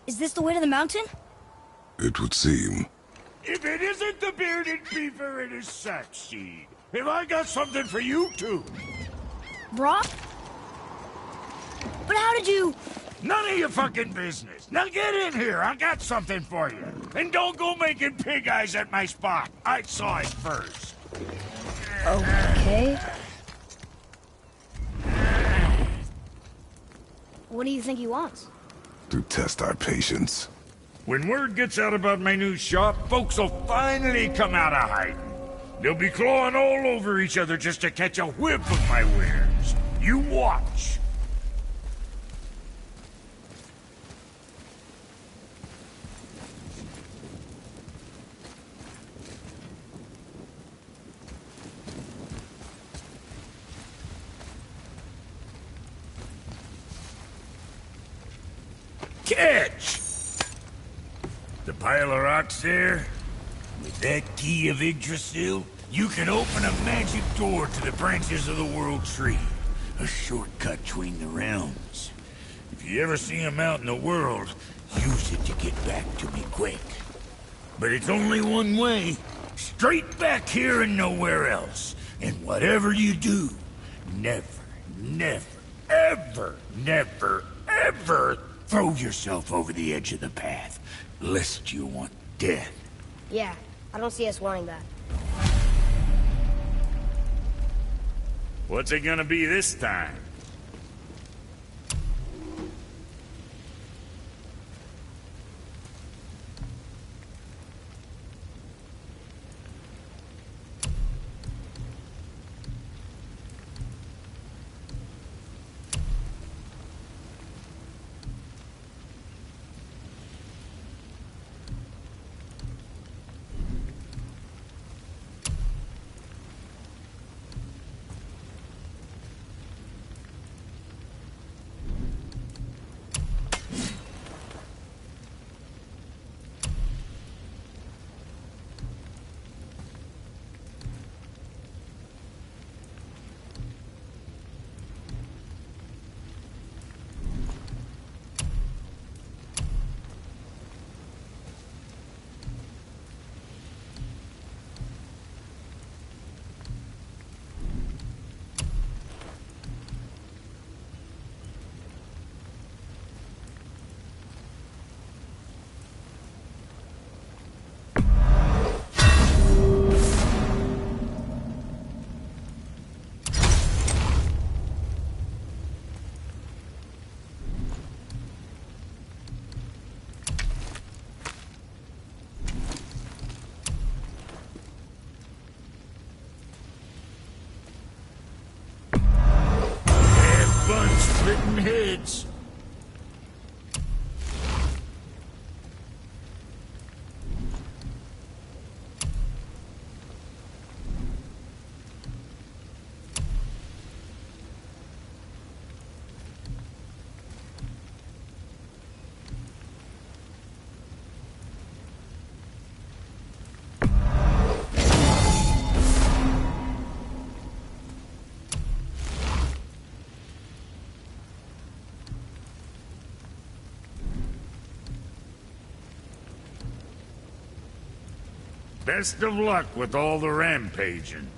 Is this the way to the mountain? It would seem. If it isn't the bearded beaver and his sack seed, have I got something for you too? Brock? But how did you... None of your fucking business. Now get in here, I got something for you. And don't go making pig eyes at my spot. I saw it first. Okay. What do you think he wants? To test our patience. When word gets out about my new shop, folks will finally come out of hiding. They'll be clawing all over each other just to catch a whiff of my wares. You watch. Catch! The pile of rocks there? With that key of Yggdrasil, you can open a magic door to the branches of the World Tree. A shortcut between the realms. If you ever see him out in the world, use it to get back to me quick. But it's only one way. Straight back here and nowhere else. And whatever you do, never, ever throw yourself over the edge of the path, lest you want death. Yeah, I don't see us wanting that. What's it gonna be this time? Splitting heads. Best of luck with all the rampaging.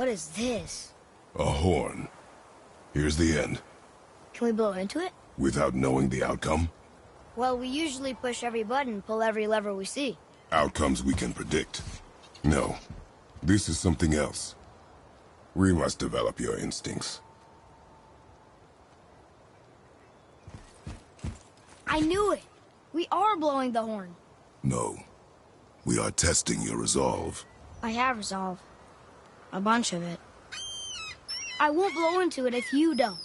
What is this? A horn. Here's the end. Can we blow into it? Without knowing the outcome? Well, we usually push every button, pull every lever we see. Outcomes we can predict. No. This is something else. We must develop your instincts. I knew it! We are blowing the horn. No. We are testing your resolve. I have resolve. A bunch of it. I won't blow into it if you don't.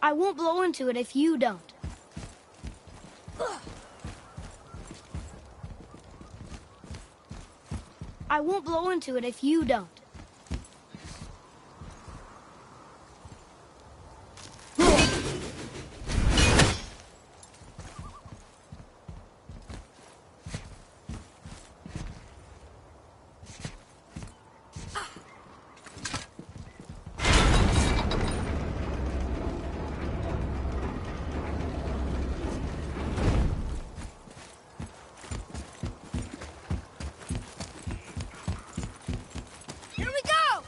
I won't blow into it if you don't. Ugh. I won't blow into it if you don't. Here we go!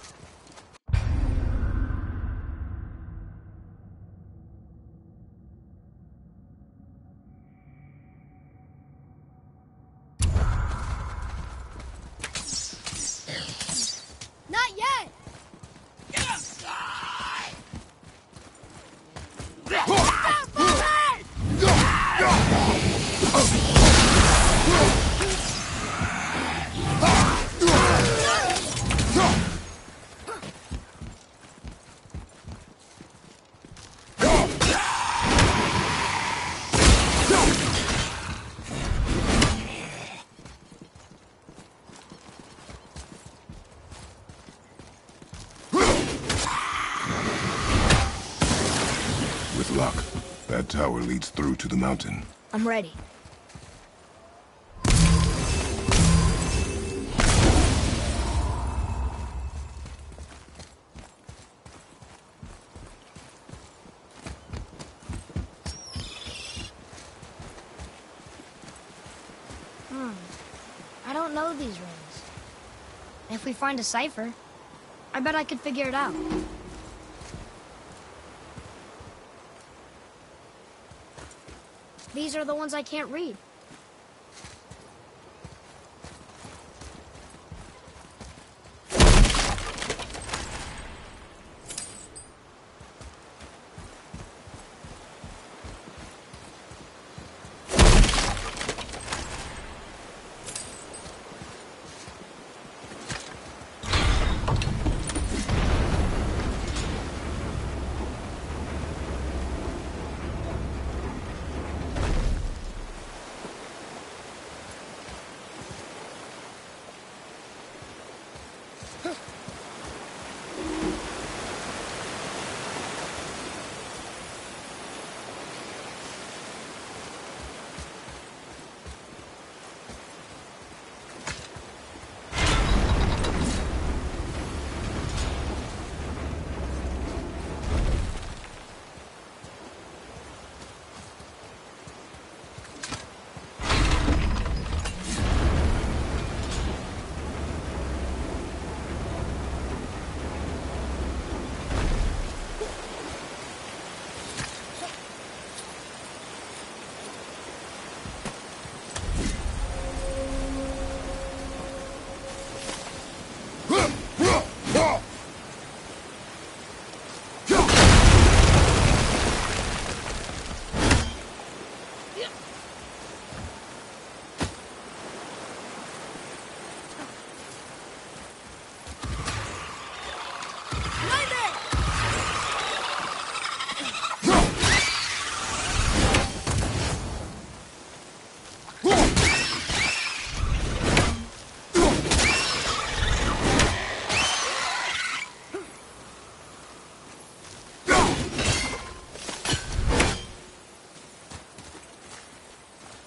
Not yet! Stop moving! With luck, that tower leads through to the mountain. I'm ready. I don't know these rings. If we find a cipher, I bet I could figure it out. These are the ones I can't read.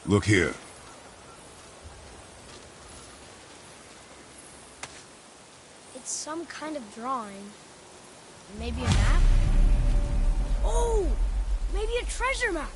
Look here. It's some kind of drawing. Maybe a map? Oh! Maybe a treasure map!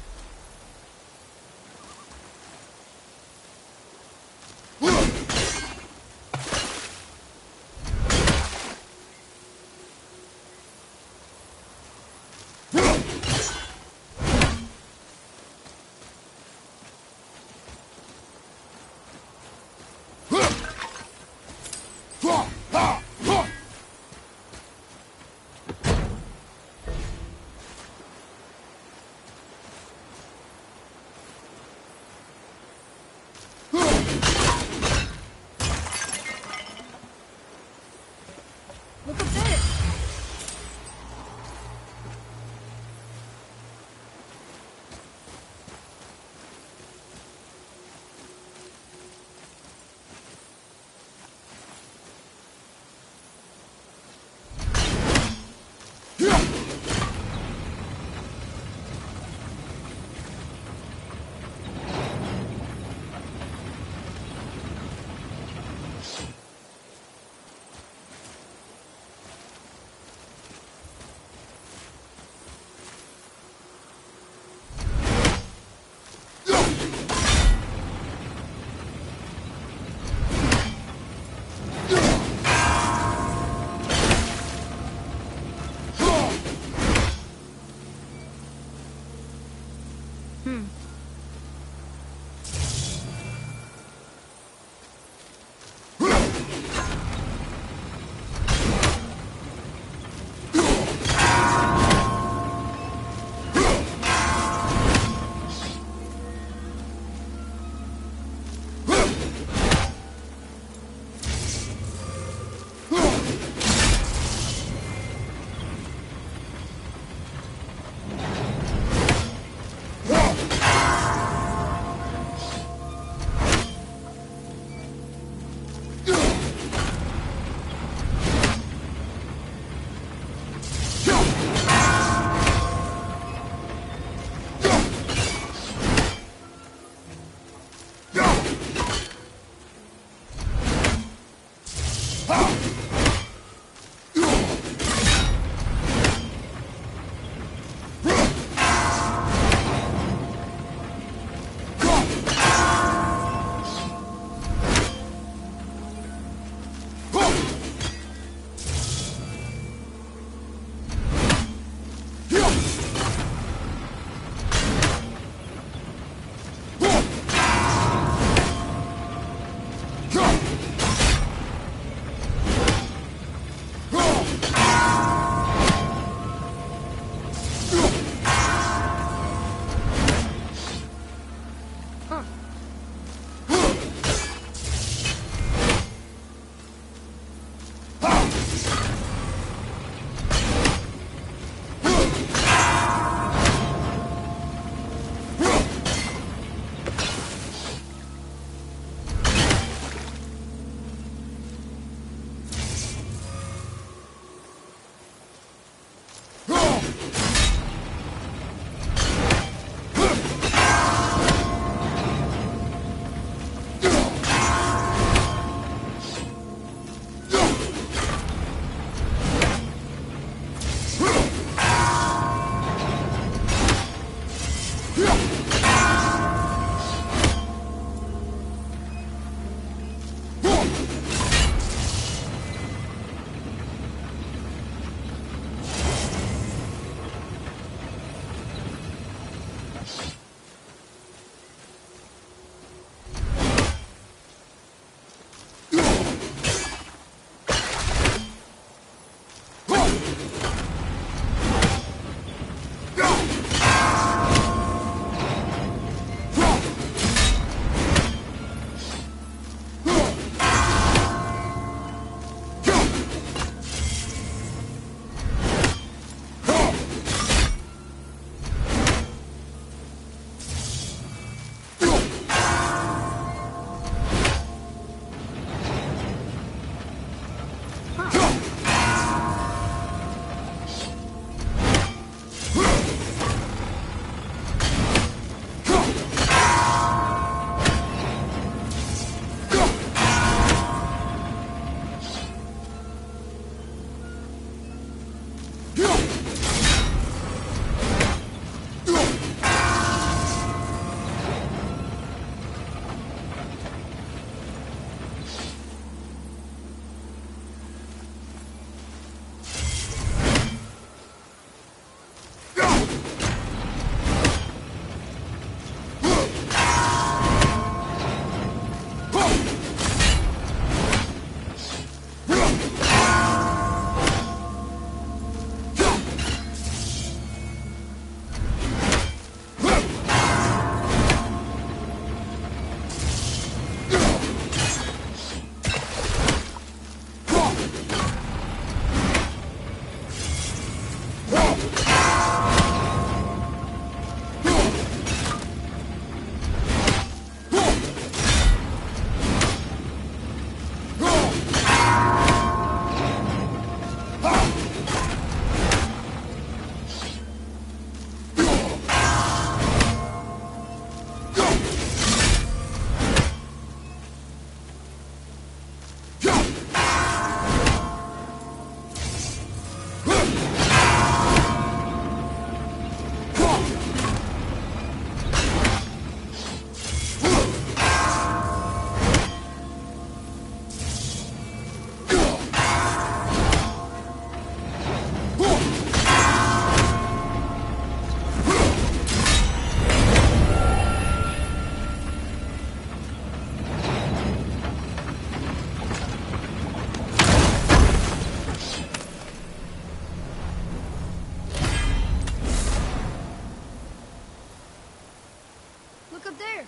Look up there.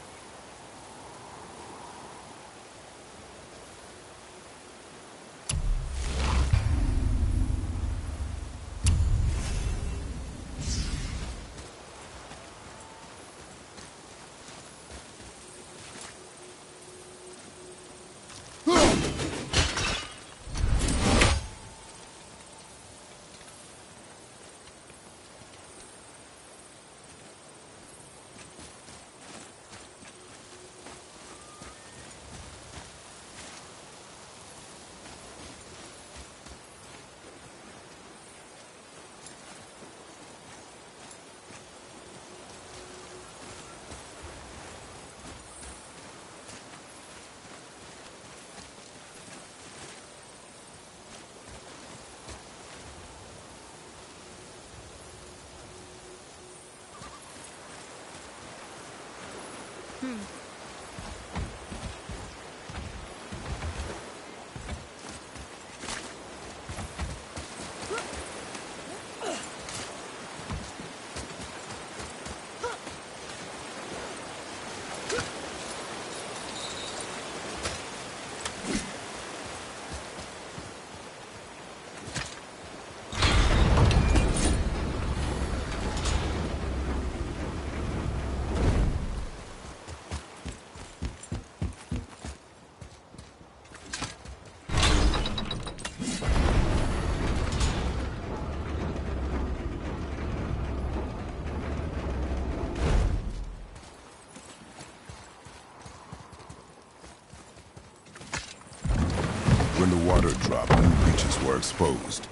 When the water dropped, new breaches were exposed.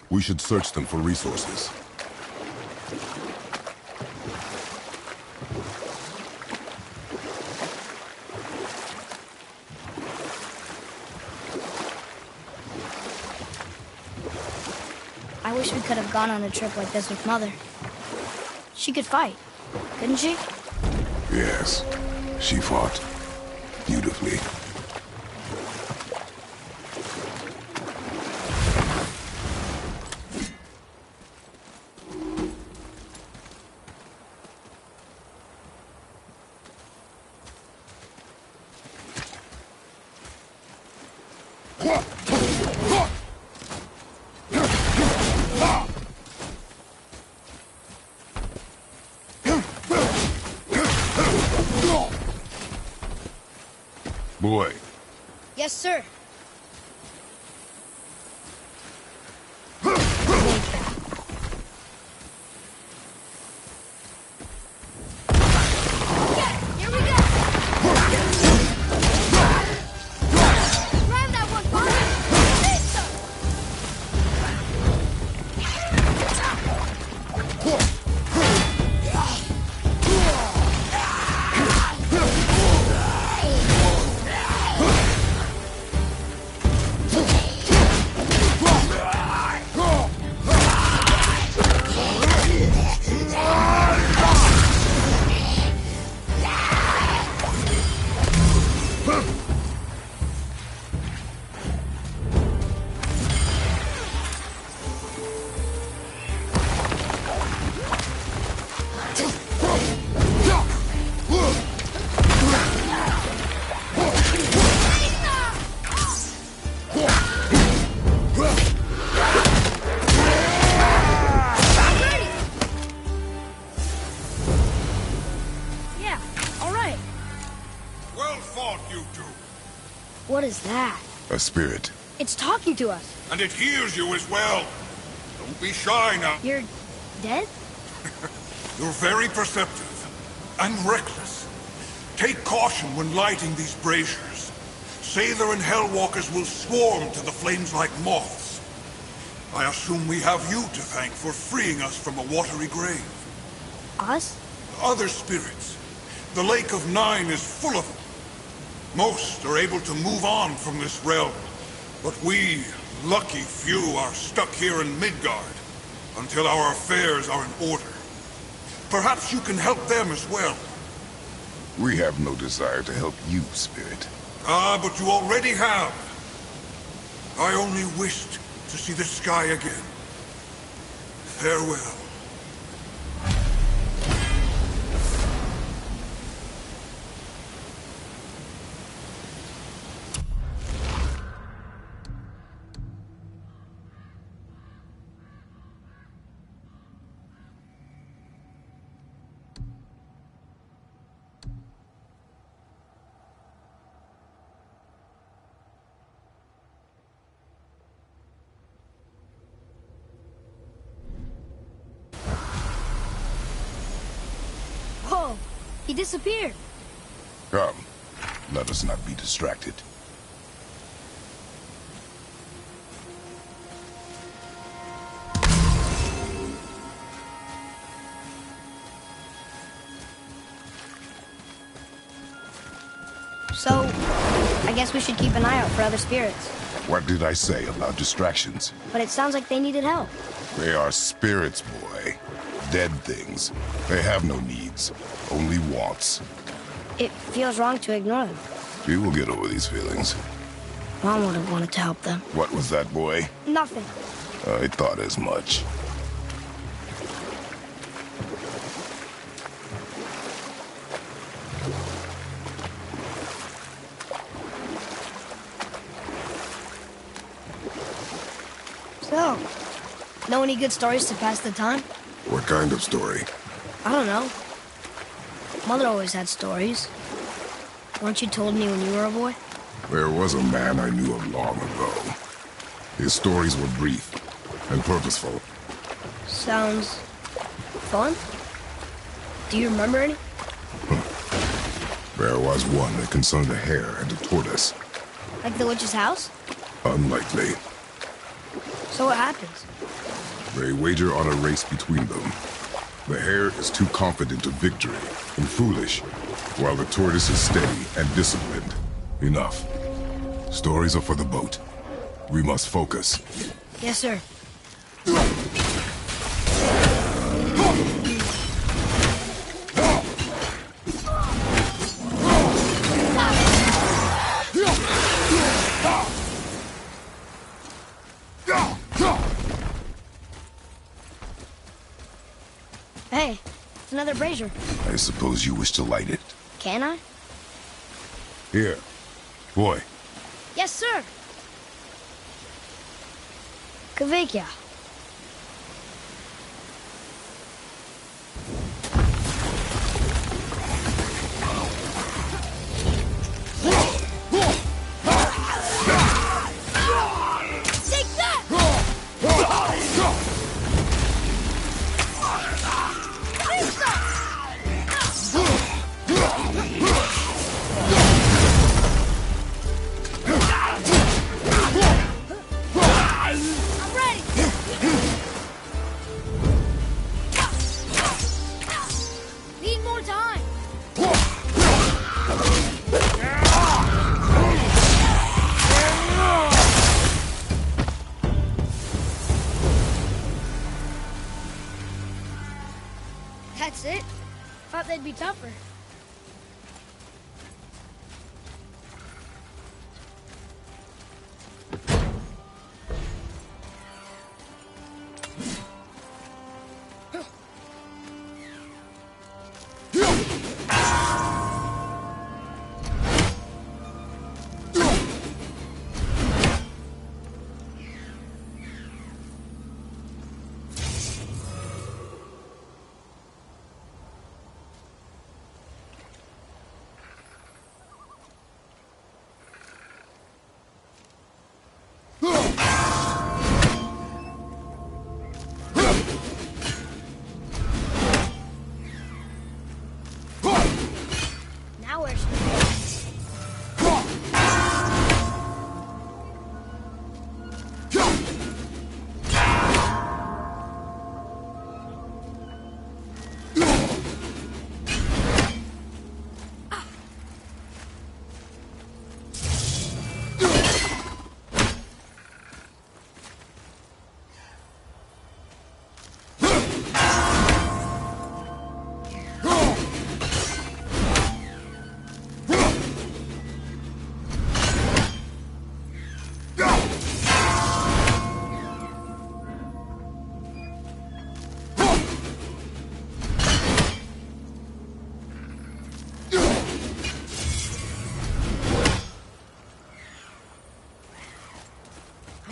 We should search them for resources. I wish we could have gone on a trip like this with Mother. She could fight, couldn't she? Yes, she fought beautifully. Boy. Yes, sir. Here we go. Grab that one, Father. What is that? A spirit. It's talking to us. And it hears you as well. Don't be shy now. You're dead? You're very perceptive and reckless. Take caution when lighting these braziers. Sather and Hellwalkers will swarm to the flames like moths. I assume we have you to thank for freeing us from a watery grave. Us? Other spirits. The Lake of Nine is full of them. Most are able to move on from this realm, but we, lucky few, are stuck here in Midgard until our affairs are in order. Perhaps you can help them as well. We have no desire to help you, Spirit. Ah, but you already have. I only wished to see the sky again. Farewell. He disappeared. Come, let us not be distracted. So, I guess we should keep an eye out for other spirits. What did I say about distractions? But it sounds like they needed help. They are spirits, boy. Dead things. They have no needs, only wants. It feels wrong to ignore them. You will get over these feelings. Mom would have wanted to help them. What was that, boy? Nothing. I thought as much. So, know any good stories to pass the time? What kind of story? I don't know. Mother always had stories. Weren't you told me when you were a boy? There was a man I knew of long ago. His stories were brief and purposeful. Sounds fun. Do you remember any? There was one that concerned a hare and a tortoise. Like the witch's house? Unlikely. So what happens? They wager on a race between them. The hare is too confident of victory and foolish, while the tortoise is steady and disciplined. Enough. Stories are for the boat. We must focus. Yes, sir. Hey, it's another brazier. I suppose you wish to light it. Can I? Here. Boy. Yes, sir. Kavekya. Take that! I'm ready! Need more time! That's it? Thought they'd be tougher. Now where should we go?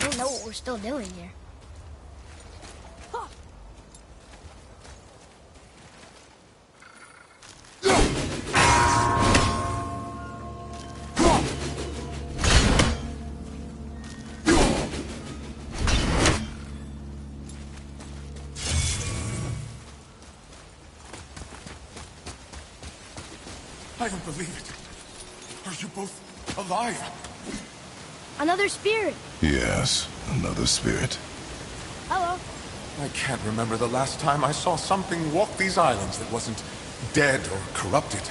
I don't know what we're still doing here. I don't believe it. Are you both alive? Another spirit. Yes, another spirit. Hello. I can't remember the last time I saw something walk these islands that wasn't dead or corrupted.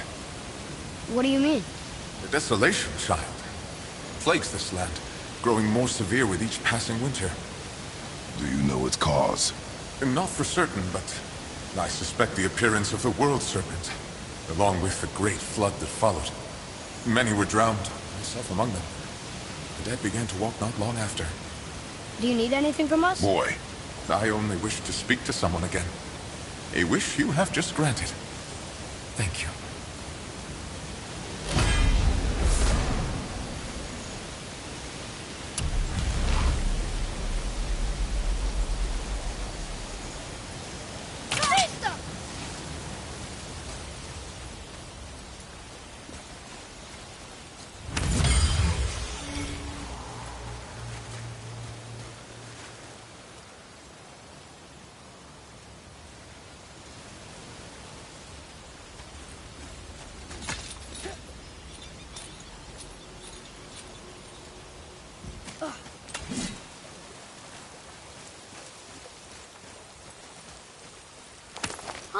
What do you mean? The desolation, child, plagues this land, growing more severe with each passing winter. Do you know its cause? Not for certain, but I suspect the appearance of the World Serpent, along with the great flood that followed. Many were drowned, myself among them. The dead began to walk not long after. Do you need anything from us? Boy, I only wish to speak to someone again. A wish you have just granted. Thank you.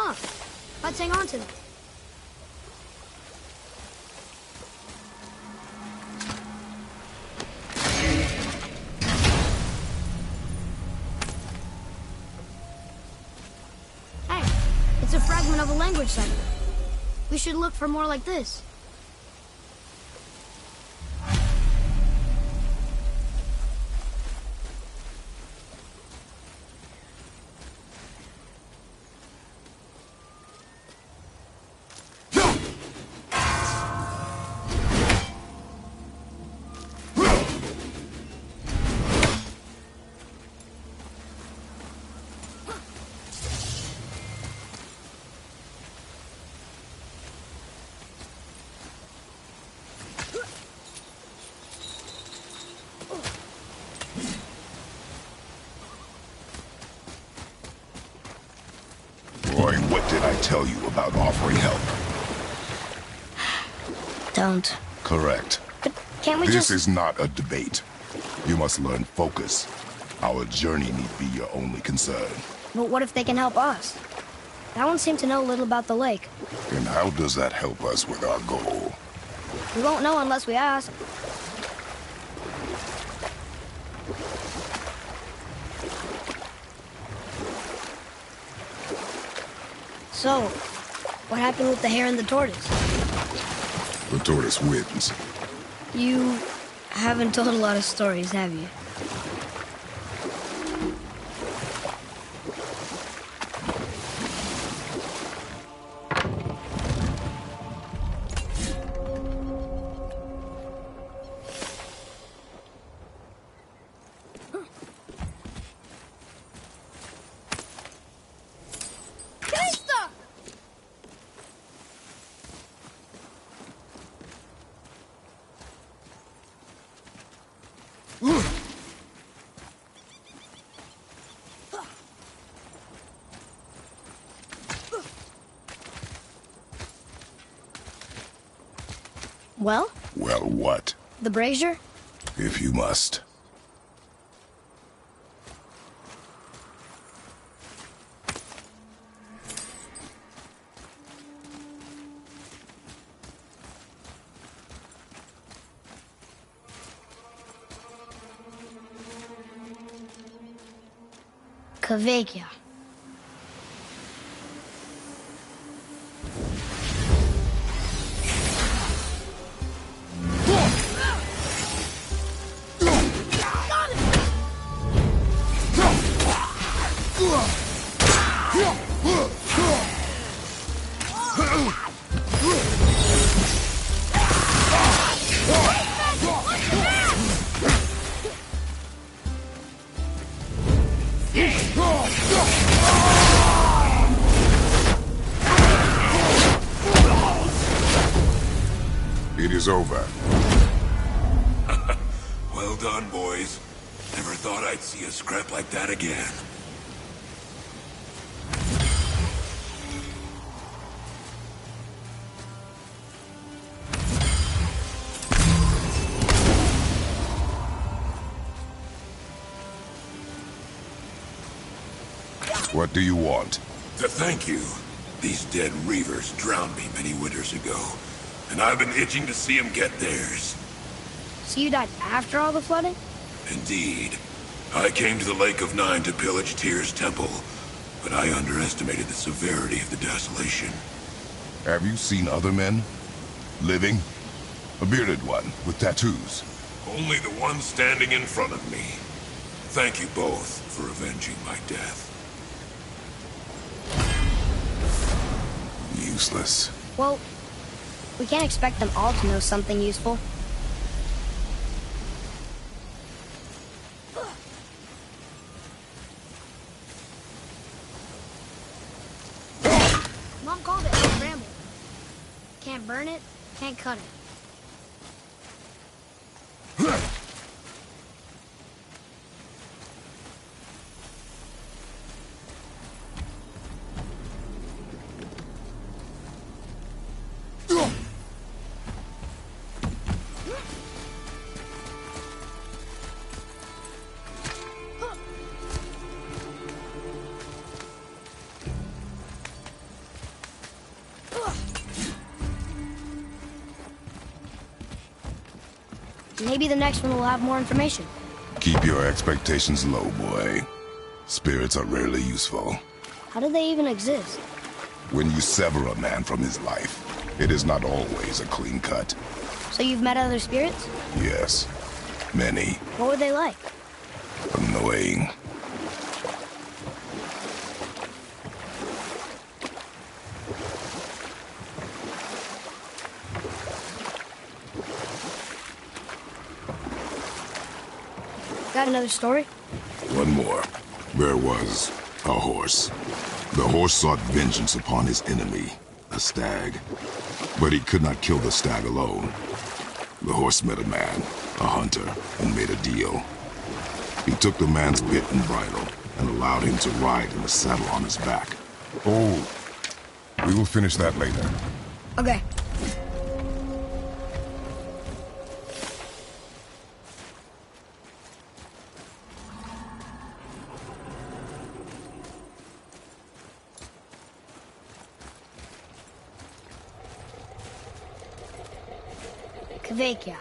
Huh. Let's hang on to them. Hey, it's a fragment of a language cipher. We should look for more like this. Boy, what did I tell you about offering help? Don't. Correct. But can't we This just... is not a debate. You must learn focus. Our journey need be your only concern. But what if they can help us? That one seemed to know a little about the lake. And how does that help us with our goal? We won't know unless we ask. So, what happened with the hare and the tortoise? The tortoise wins. You haven't told a lot of stories, have you? Well? Well, what? The brazier? If you must. Kveikja. It is over. Well done, boys. Never thought I'd see a scrap like that again. What do you want? To thank you. These dead Reavers drowned me many winters ago, and I've been itching to see them get theirs. So you died after all the flooding? Indeed. I came to the Lake of Nine to pillage Tyr's temple, but I underestimated the severity of the desolation. Have you seen other men? Living? A bearded one with tattoos? Only the one standing in front of me. Thank you both for avenging my death. Useless. Well, we can't expect them all to know something useful. Mom called it a bramble. Can't burn it, can't cut it. Maybe the next one will have more information. Keep your expectations low, boy. Spirits are rarely useful. How do they even exist? When you sever a man from his life, it is not always a clean cut. So you've met other spirits? Yes, many. What were they like? Annoying. Got another story? One more. There was a horse. The horse sought vengeance upon his enemy, a stag. But he could not kill the stag alone. The horse met a man, a hunter, and made a deal. He took the man's bit and bridle and allowed him to ride in the saddle on his back. Oh, we will finish that later. Okay. Kveikja.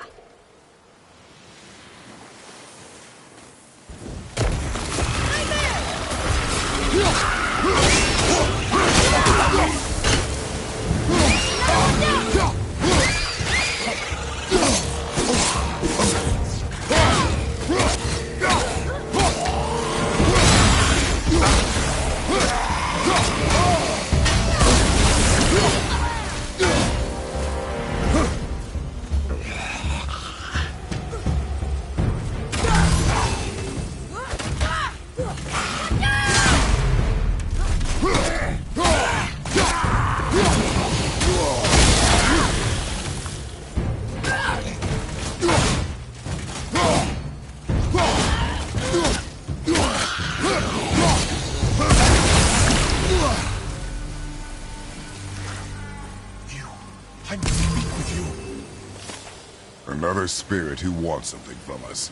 Another spirit who wants something from us.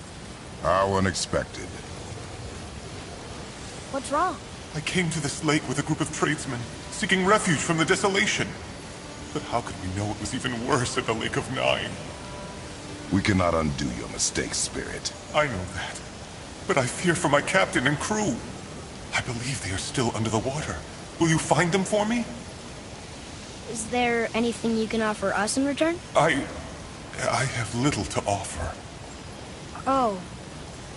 How unexpected. What's wrong? I came to this lake with a group of tradesmen, seeking refuge from the desolation. But how could we know it was even worse at the Lake of Nine? We cannot undo your mistakes, Spirit. I know that. But I fear for my captain and crew. I believe they are still under the water. Will you find them for me? Is there anything you can offer us in return? I have little to offer. Oh.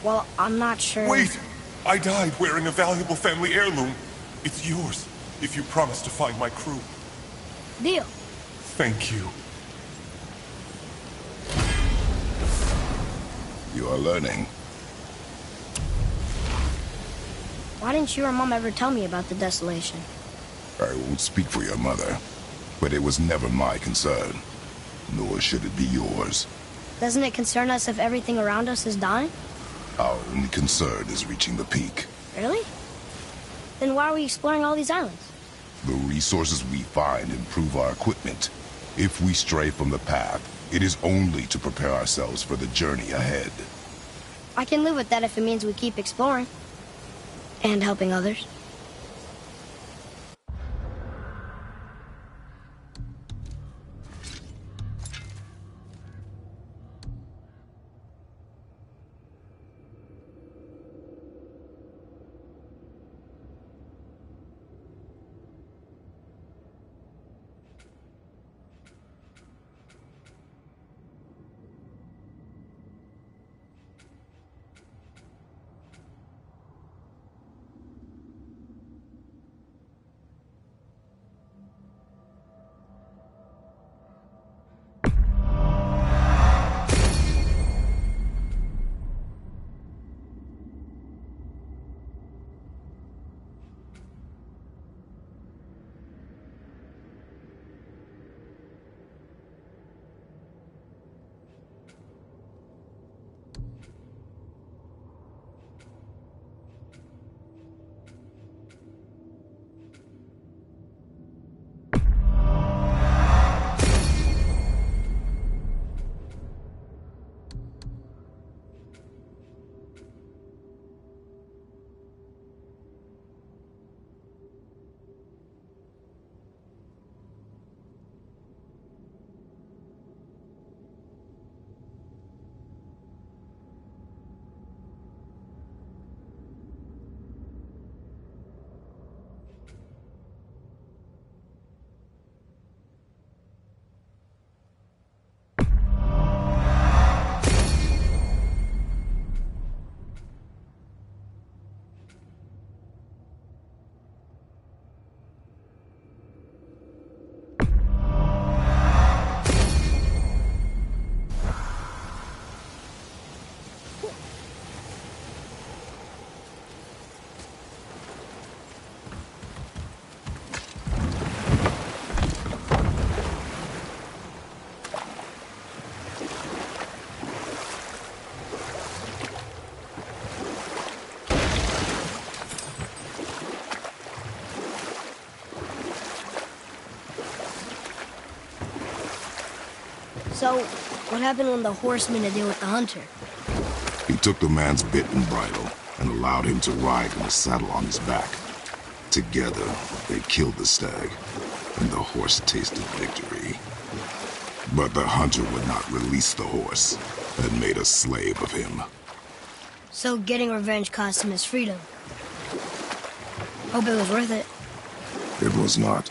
Well, I'm not sure. Wait! I died wearing a valuable family heirloom. It's yours, if you promise to find my crew. Deal. Thank you. You are learning. Why didn't you or Mom ever tell me about the desolation? I won't speak for your mother, but it was never my concern. Nor should it be yours. Doesn't it concern us if everything around us is dying? Our only concern is reaching the peak. Really? Then why are we exploring all these islands? The resources we find improve our equipment. If we stray from the path, it is only to prepare ourselves for the journey ahead. I can live with that if it means we keep exploring. And helping others. So, what happened when the horse made a deal with the hunter? He took the man's bit and bridle and allowed him to ride in the saddle on his back. Together, they killed the stag, and the horse tasted victory. But the hunter would not release the horse and made a slave of him. So getting revenge cost him his freedom. Hope it was worth it. It was not.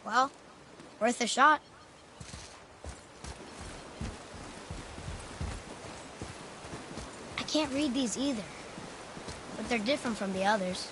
Well, worth a shot. I can't read these either, but they're different from the others.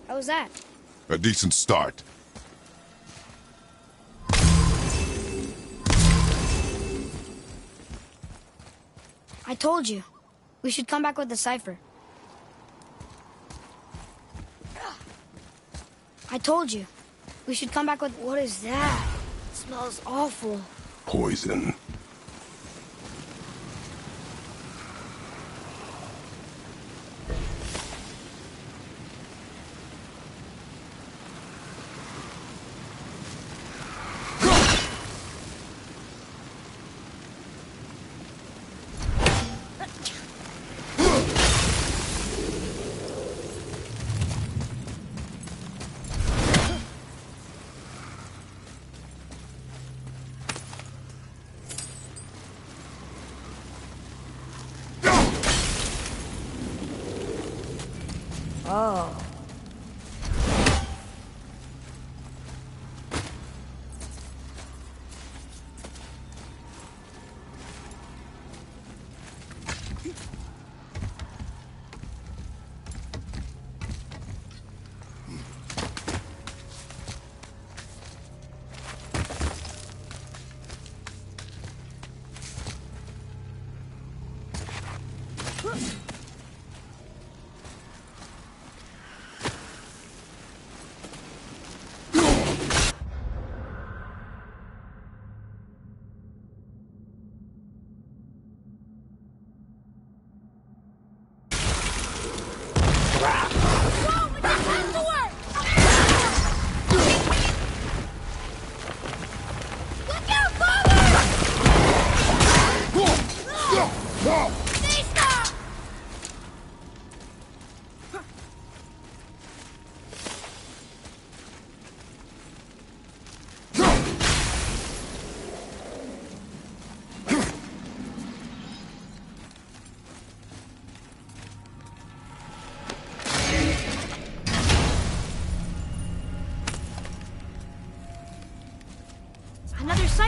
How was that? A decent start. I told you. We should come back with the cipher. I told you. We should come back with... What is that? It smells awful. Poison. Oh.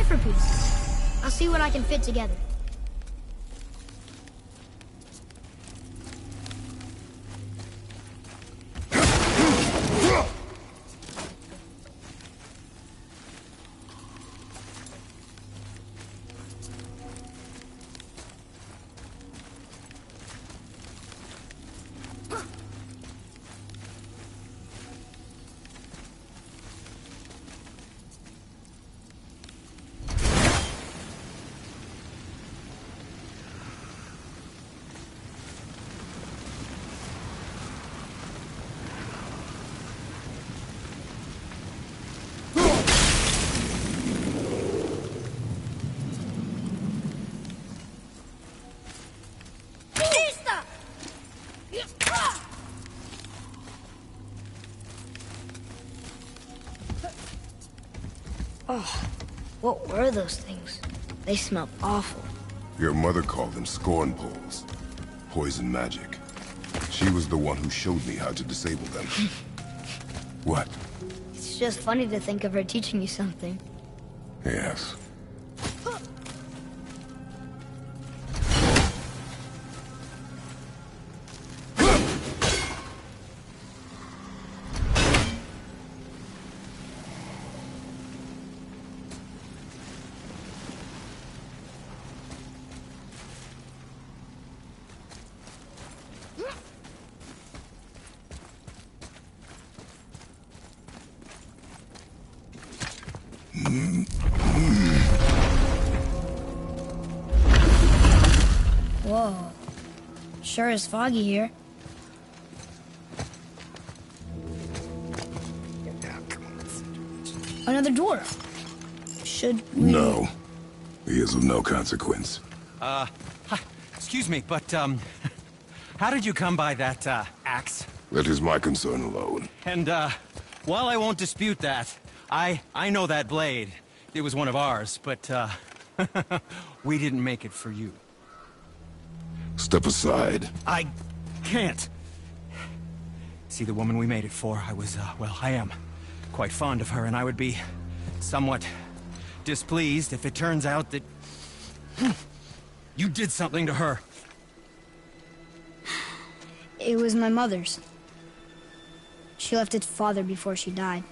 cipher piece. I'll see what I can fit together. Oh, what were those things? They smelled awful. Your mother called them scorn poles. Poison magic. She was the one who showed me how to disable them. What? It's just funny to think of her teaching you something. Yes. Whoa. Sure is foggy here. Another dwarf. Should we... No. He is of no consequence. Hi, excuse me, but, how did you come by that, axe? That is my concern alone. And, while I won't dispute that, I know that blade. It was one of ours, but, we didn't make it for you. Step aside. I can't. See, the woman we made it for, well, I am quite fond of her, and I would be somewhat displeased if it turns out that you did something to her. It was my mother's. She left its father before she died.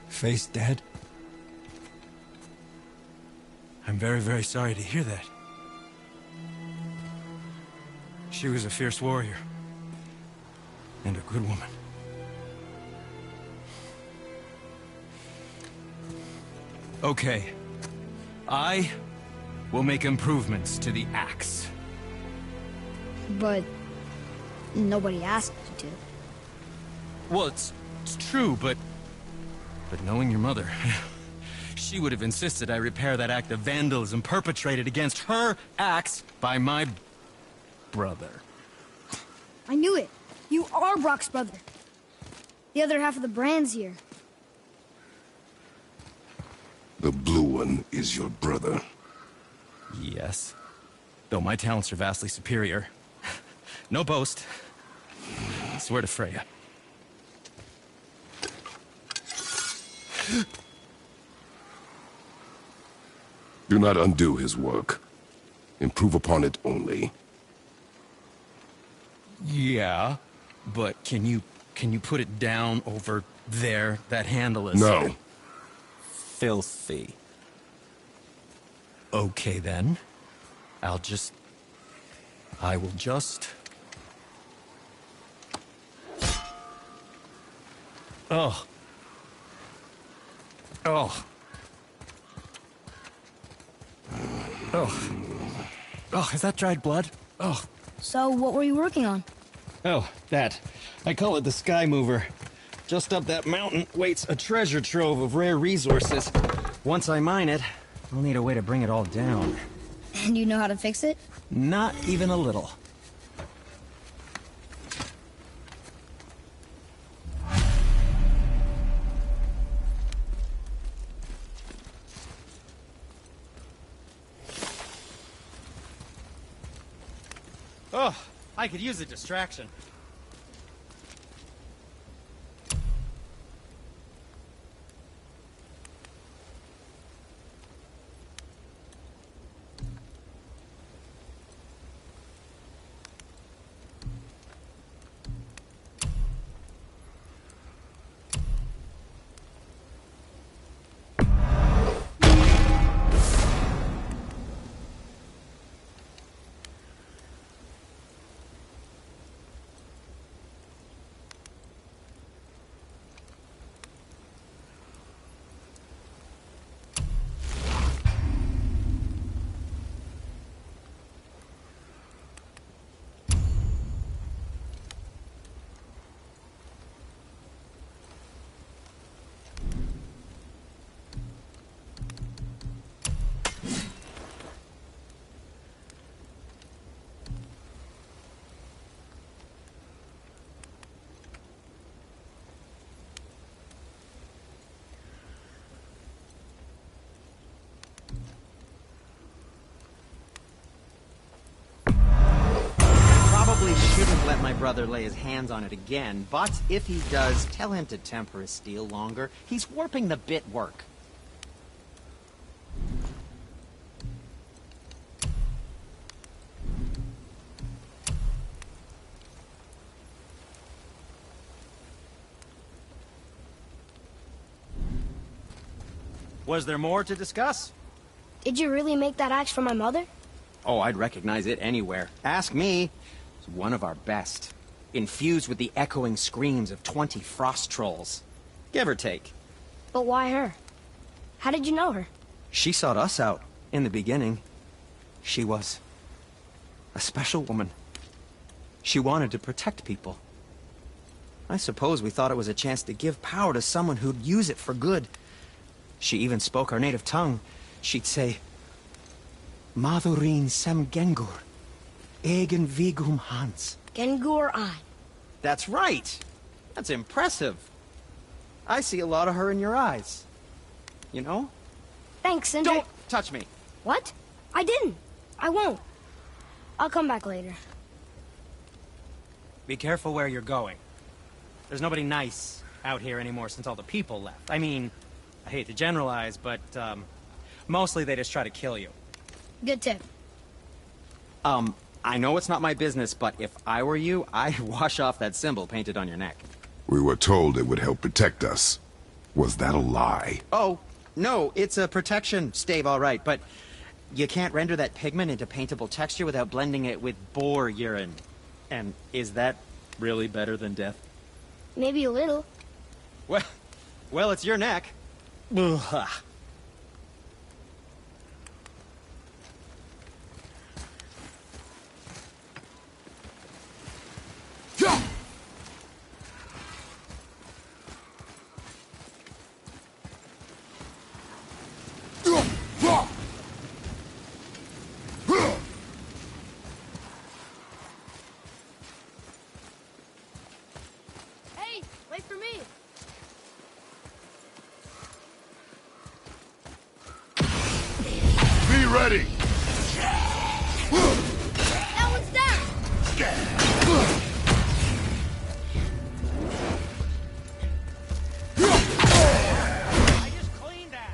Face dead? I'm very, very sorry to hear that. She was a fierce warrior. And a good woman. Okay. I will make improvements to the axe. But nobody asked you to. Well, it's true, but knowing your mother, she would have insisted I repair that act of vandalism perpetrated against her axe by my brother. I knew it. You are Brock's brother. The other half of the brand's here. The blue one is your brother. Yes. Though my talents are vastly superior. No boast. I swear to Freya. Do not undo his work. Improve upon it only. Yeah, but can you put it down over there? That handle is... No. Filthy. Okay, then. I will just... Oh. Oh. Oh. Oh, is that dried blood? Oh. So, what were you working on? Oh, that. I call it the Sky Mover. Just up that mountain waits a treasure trove of rare resources. Once I mine it, I'll need a way to bring it all down. And you know how to fix it? Not even a little. Oh, I could use a distraction. brother lay his hands on it again, but if he does, tell him to temper his steel longer. He's warping the bit work. Was there more to discuss? Did you really make that axe for my mother? Oh, I'd recognize it anywhere. Ask me. It's one of our best. Infused with the echoing screams of 20 frost trolls. Give or take. But why her? How did you know her? She sought us out in the beginning. She was a special woman. She wanted to protect people. I suppose we thought it was a chance to give power to someone who'd use it for good. She even spoke our native tongue. She'd say, Madurin sem Gengur, egen vigum Hans. Gengur Ein. That's right. That's impressive. I see a lot of her in your eyes. You know? Thanks, Sindri. Don't touch me. What? I didn't. I won't. I'll come back later. Be careful where you're going. There's nobody nice out here anymore since all the people left. I mean, I hate to generalize, but, mostly they just try to kill you. Good tip. I know it's not my business, but if I were you, I'd wash off that symbol painted on your neck. We were told it would help protect us. Was that a lie? Oh, no, it's a protection stave, all right, but you can't render that pigment into paintable texture without blending it with boar urine. And is that really better than death? Maybe a little. Well, it's your neck. Ugh. Hey, wait for me. Be ready! That one's down. I just cleaned that.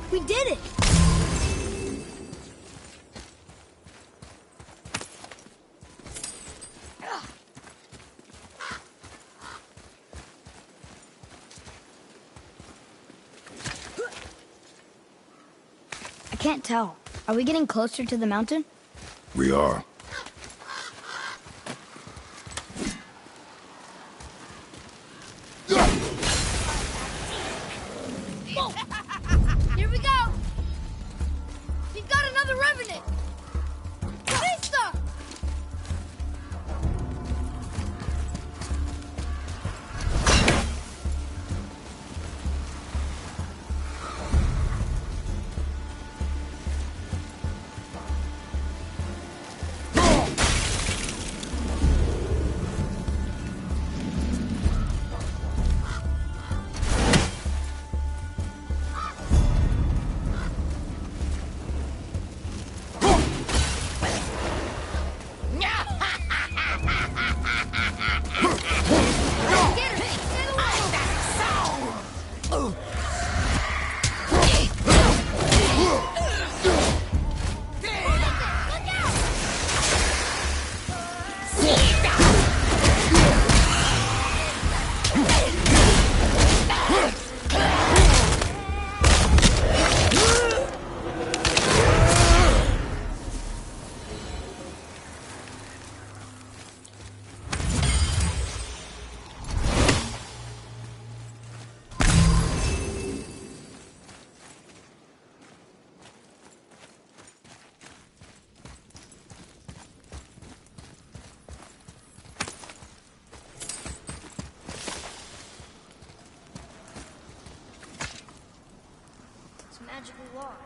We did it. I can't tell. Are we getting closer to the mountain? We are. Whoa! Here we go! We've got another revenant! Vista! magically locked.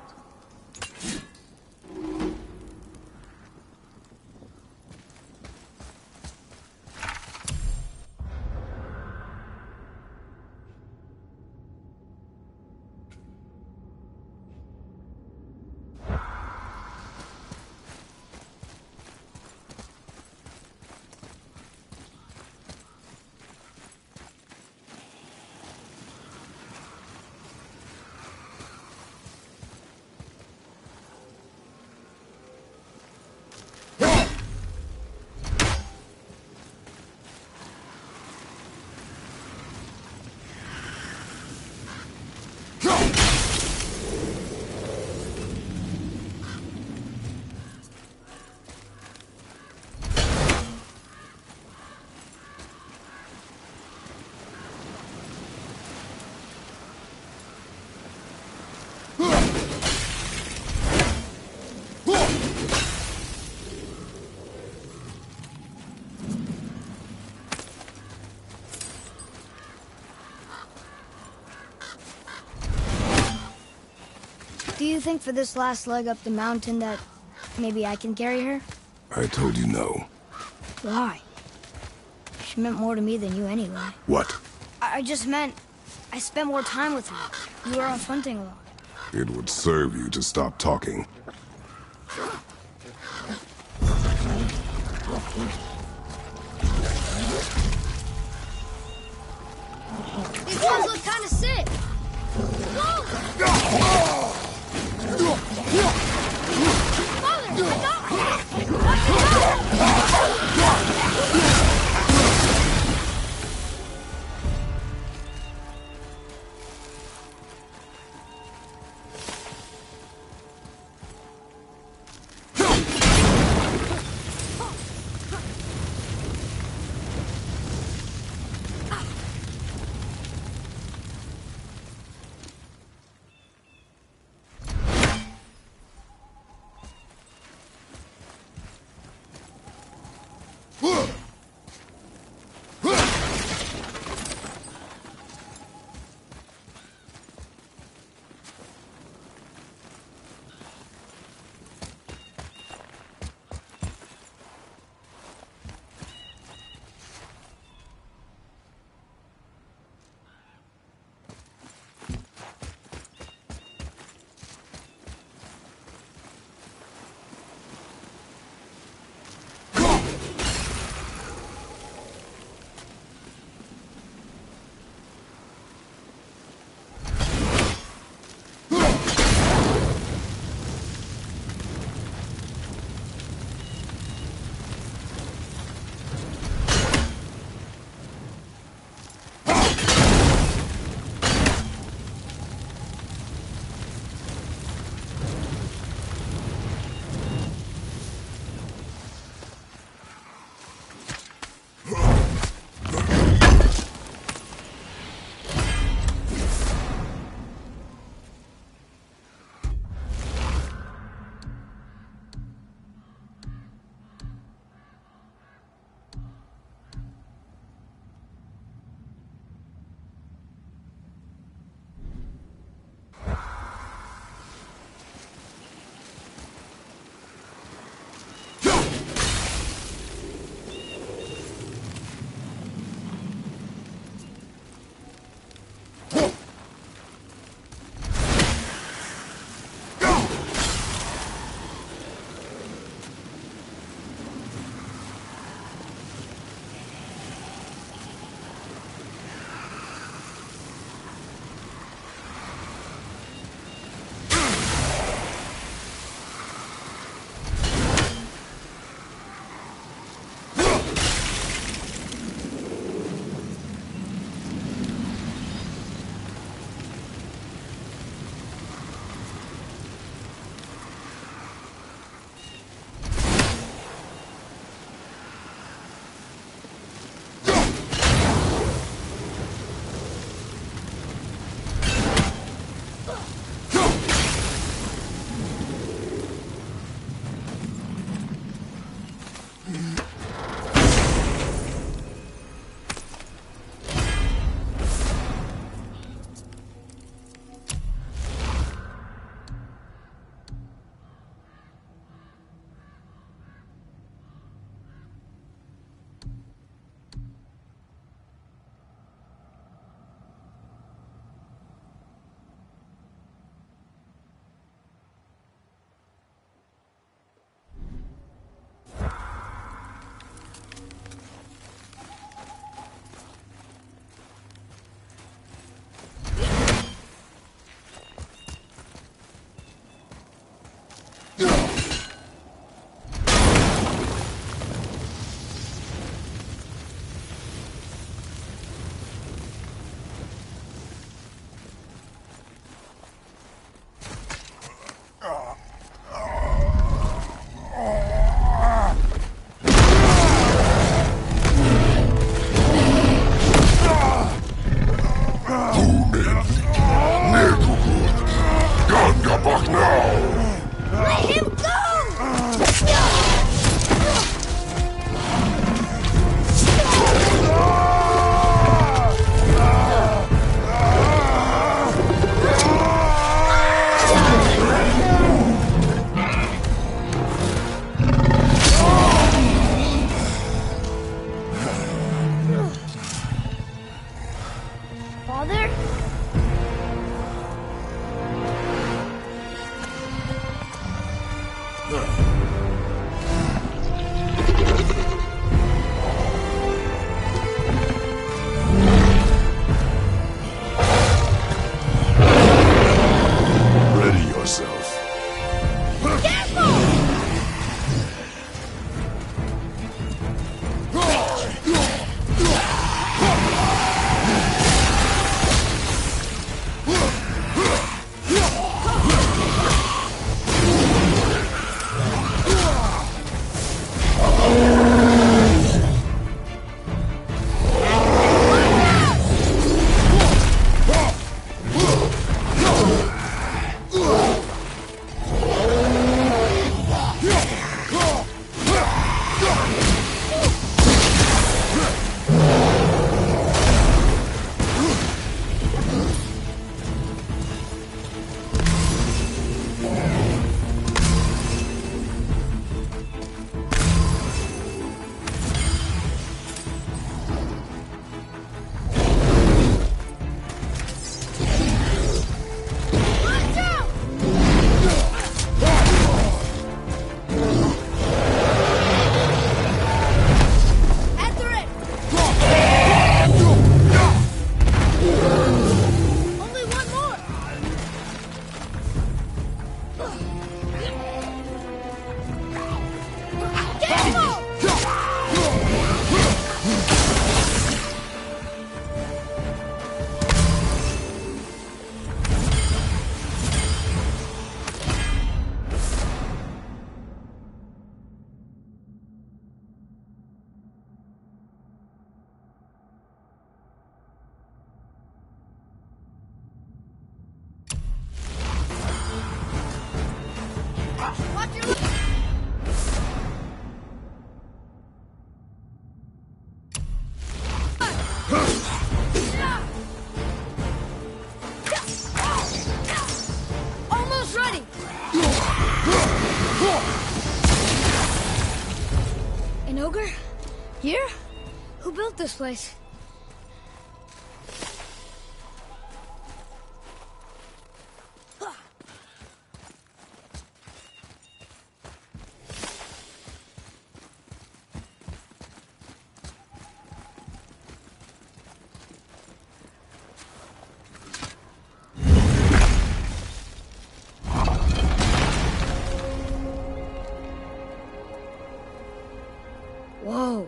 Do you think for this last leg up the mountain that maybe I can carry her? I told you no. Why? She meant more to me than you anyway. What? I just meant I spent more time with her. You were off hunting a lot. It would serve you to stop talking. These ones look kind of sick. Whoa! Father, Ready yourself. Almost ready! An ogre? Here? Who built this place? Whoa.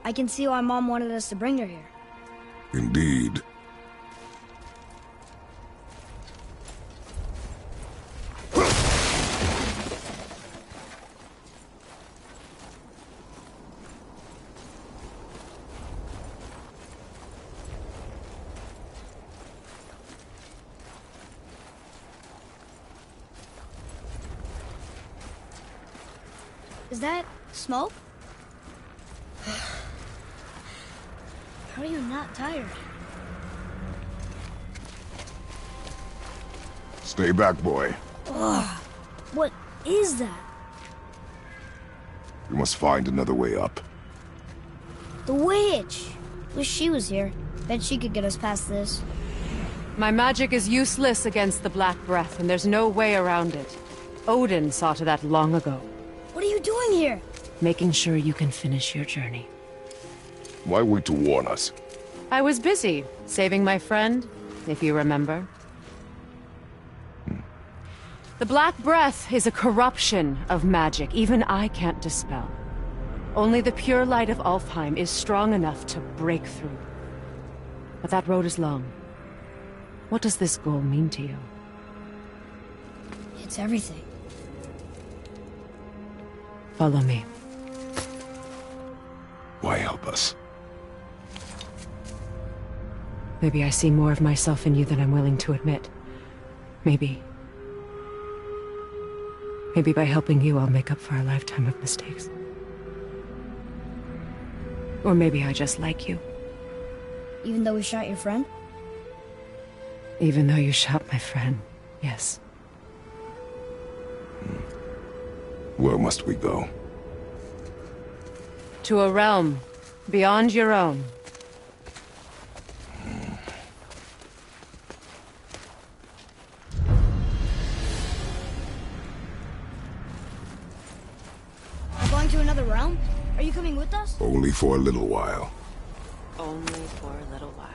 I can see why Mom wanted us to bring her here. Indeed. Is that smoke? How are you not tired? Stay back, boy. Ugh. What is that? We must find another way up. The witch! Wish she was here. Bet she could get us past this. My magic is useless against the Black Breath, and there's no way around it. Odin saw to that long ago. What are you doing here? Making sure you can finish your journey. Why wait to warn us? I was busy, saving my friend, if you remember. The Black Breath is a corruption of magic even I can't dispel. Only the pure light of Alfheim is strong enough to break through. But that road is long. What does this goal mean to you? It's everything. Follow me. Why help us? Maybe I see more of myself in you than I'm willing to admit. Maybe by helping you, I'll make up for a lifetime of mistakes. Or maybe I just like you. Even though we shot your friend? Even though you shot my friend, yes. Where must we go? To a realm beyond your own. to another realm? Are you coming with us? Only for a little while. Only for a little while.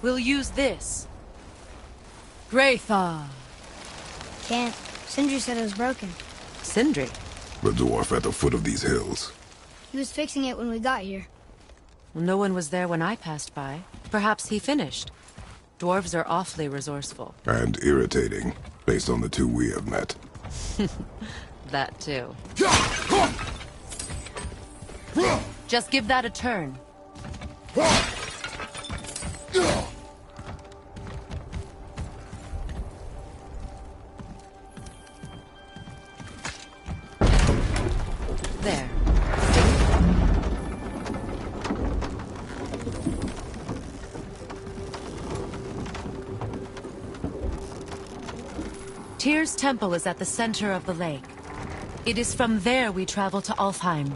We'll use this. Graythaw. Can't. Sindri said it was broken. Sindri? The dwarf at the foot of these hills. He was fixing it when we got here. Well, no one was there when I passed by. Perhaps he finished. Dwarves are awfully resourceful. And irritating, based on the two we have met. That too. Just give that a turn. There. Tyr's temple is at the center of the lake. It is from there we travel to Alfheim.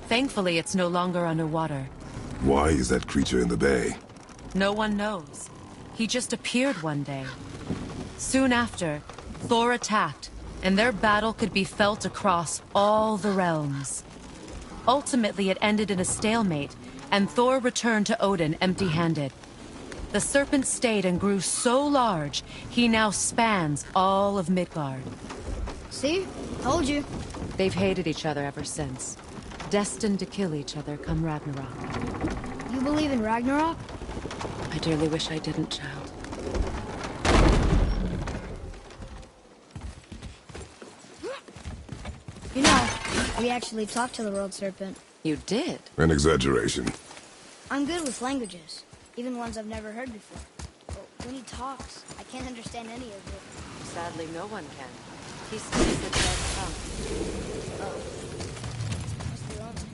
Thankfully, it's no longer underwater. Why is that creature in the bay? No one knows. He just appeared one day. Soon after, Thor attacked, and their battle could be felt across all the realms. Ultimately, it ended in a stalemate, and Thor returned to Odin empty-handed. The serpent stayed and grew so large, he now spans all of Midgard. See? Told you. They've hated each other ever since. Destined to kill each other come Ragnarok. You believe in Ragnarok? I dearly wish I didn't, child. You know, we actually talked to the World Serpent. You did? An exaggeration. I'm good with languages, even ones I've never heard before. But when he talks, I can't understand any of it. Sadly, no one can. He speaks a dead tongue. Oh. Must be lonesome.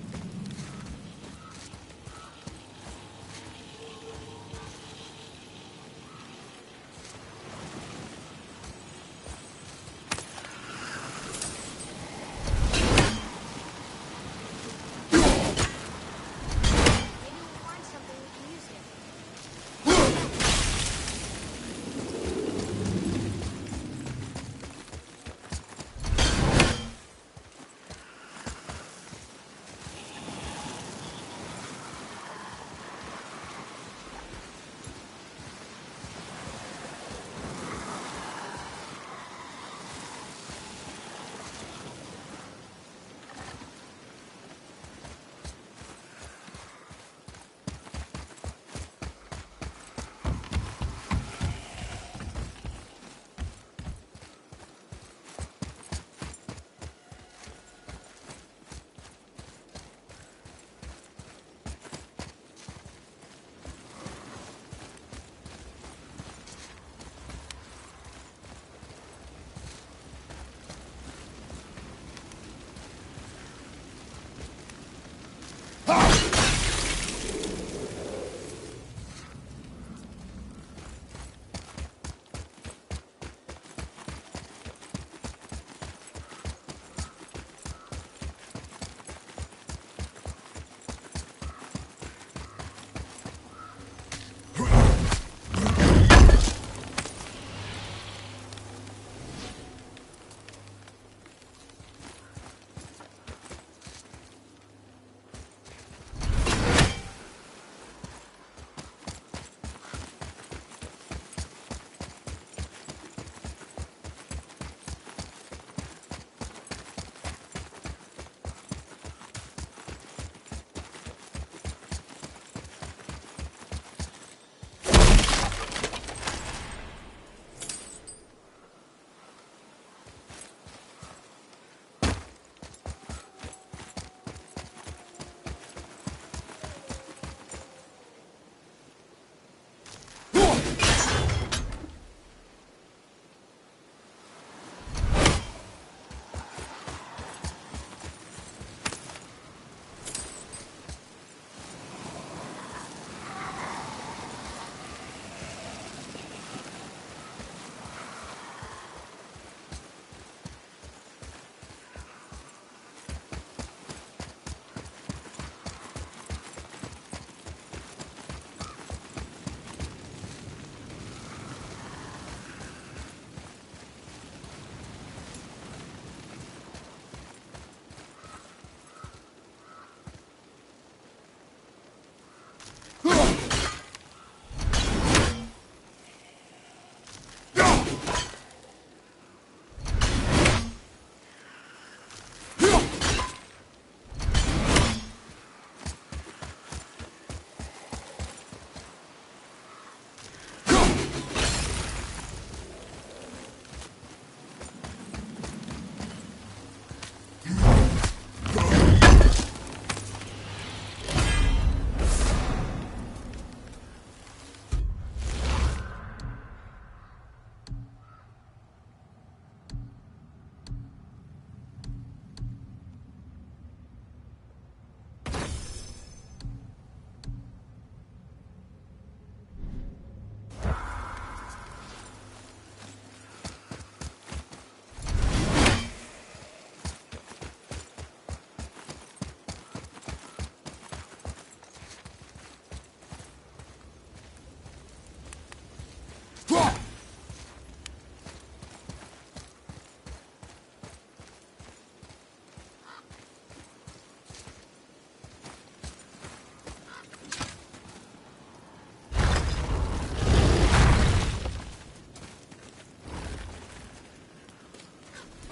Maybe we'll find something we can use here.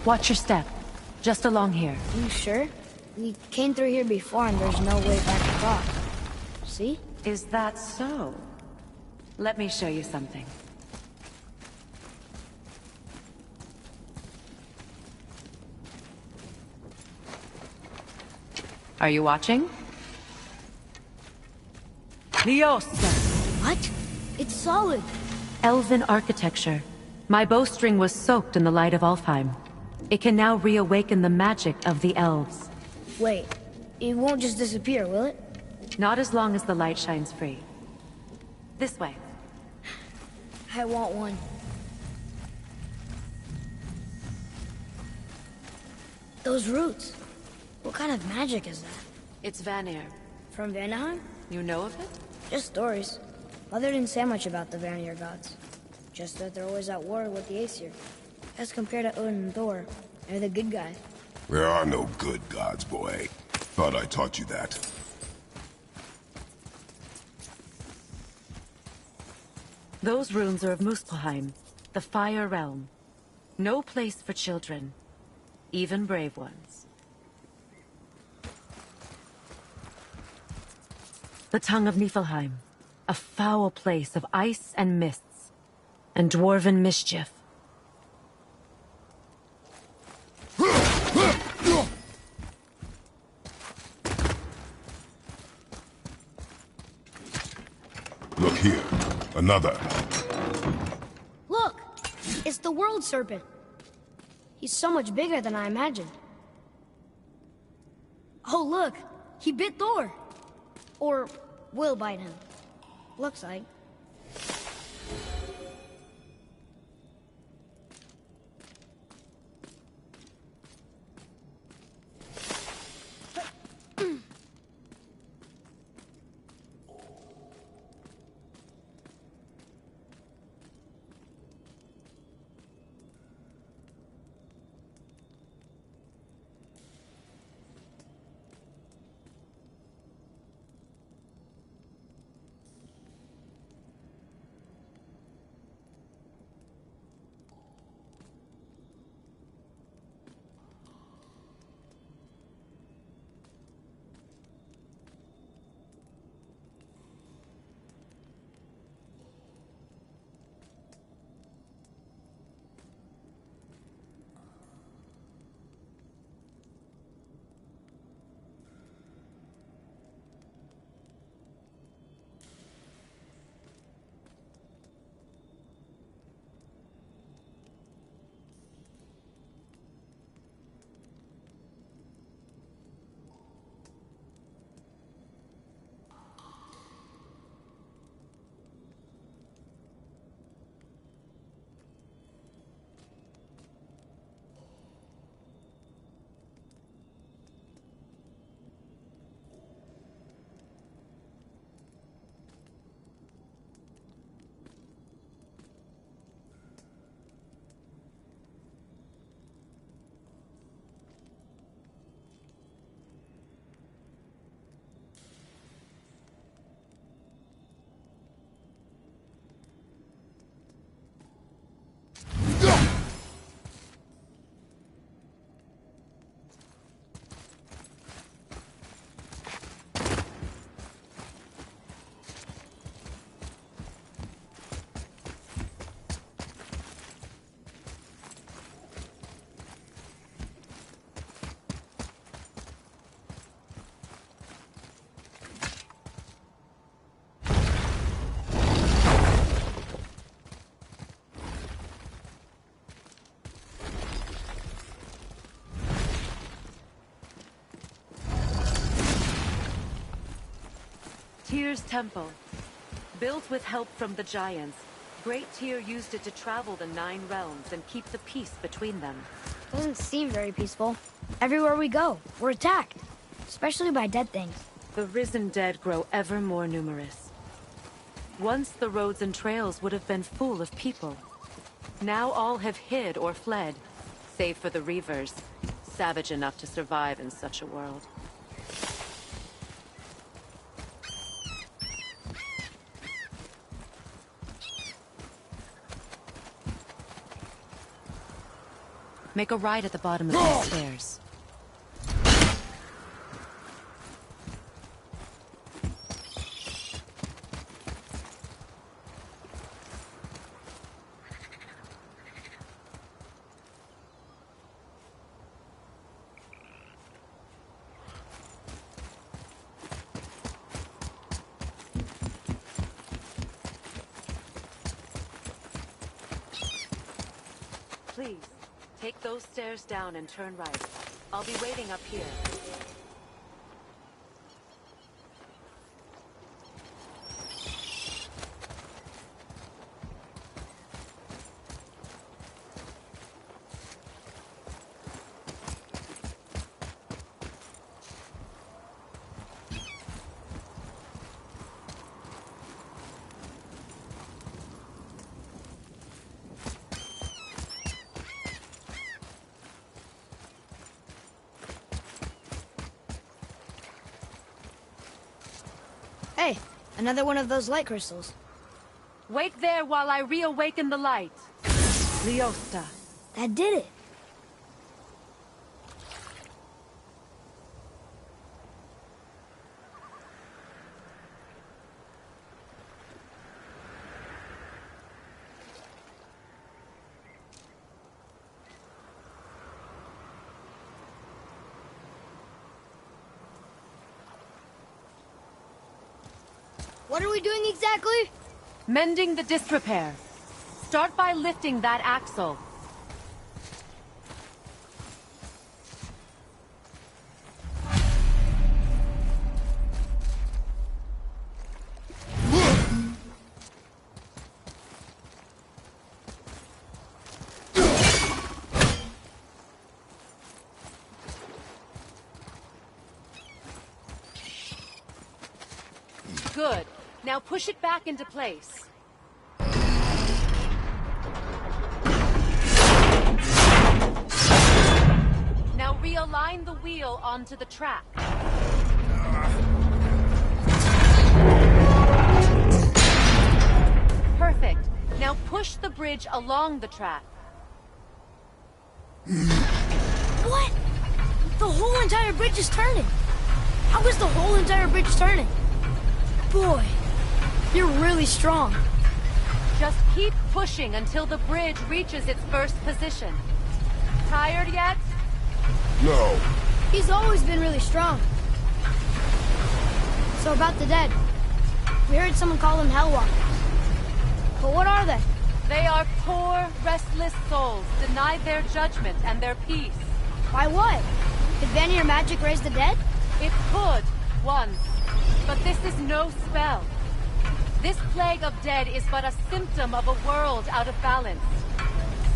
Watch your step. Just along here. You sure? We came through here before and there's no way back across. See? Is that so? Let me show you something. Are you watching? Liosta! What? It's solid. Elven architecture. My bowstring was soaked in the light of Alfheim. It can now reawaken the magic of the elves. Wait, it won't just disappear, will it? Not as long as the light shines free. This way. I want one. Those roots. What kind of magic is that? It's Vanir. From Vanaheim? You know of it? Just stories. Mother didn't say much about the Vanir gods. Just that they're always at war with the Aesir. As compared to Odin and Thor, they're the good guys. There are no good gods, boy. Thought I taught you that. Those runes are of Muspelheim, the Fire Realm. No place for children, even brave ones. The Tongue of Niflheim, a foul place of ice and mists, and dwarven mischief. Look here. Another. Look! It's the World Serpent. He's so much bigger than I imagined. Oh, look! He bit Thor! Or will bite him. Looks like. Tyr's Temple. Built with help from the Giants, Great Tyr used it to travel the 9 realms and keep the peace between them. Doesn't seem very peaceful. Everywhere we go, we're attacked. Especially by dead things. The risen dead grow ever more numerous. Once the roads and trails would have been full of people. Now all have hid or fled, save for the Reavers, savage enough to survive in such a world. Make a right at the bottom of these stairs. Please, take those stairs down and turn right. I'll be waiting up here. Hey, another one of those light crystals. Wait there while I reawaken the light. Leosta. That did it. What are we doing exactly? Mending the disrepair. Start by lifting that axle. Good. Now push it back into place. Now realign the wheel onto the track. Perfect. Now push the bridge along the track. What? The whole entire bridge is turning. How is the whole entire bridge turning? Boy, you're really strong. Just keep pushing until the bridge reaches its first position. Tired yet? No. He's always been really strong. So about the dead. We heard someone call them Hellwalkers. But what are they? They are poor, restless souls, denied their judgment and their peace. By what? Could Vanir magic raise the dead? It could, once. But this is no spell. This plague of dead is but a symptom of a world out of balance.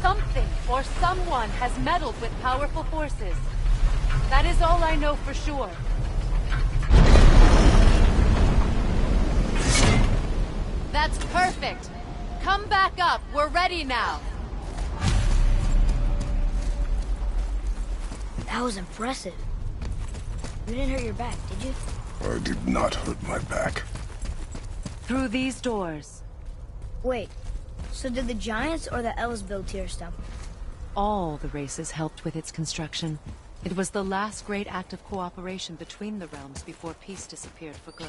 Something or someone has meddled with powerful forces. That is all I know for sure. That's perfect. Come back up. We're ready now. That was impressive. You didn't hurt your back, did you? I did not hurt my back. Through these doors. Wait, so did the Giants or the Elves build Tyr's Temple? All the races helped with its construction. It was the last great act of cooperation between the realms before peace disappeared for good.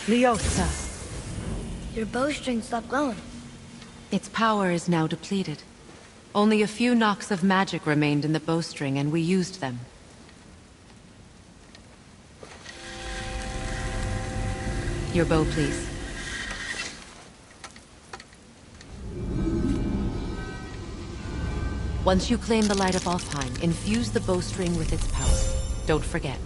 Leosa. Your bowstring stopped glowing. Its power is now depleted. Only a few knocks of magic remained in the bowstring, and we used them. Your bow, please. Once you claim the Light of Alfheim, infuse the bowstring with its power. Don't forget.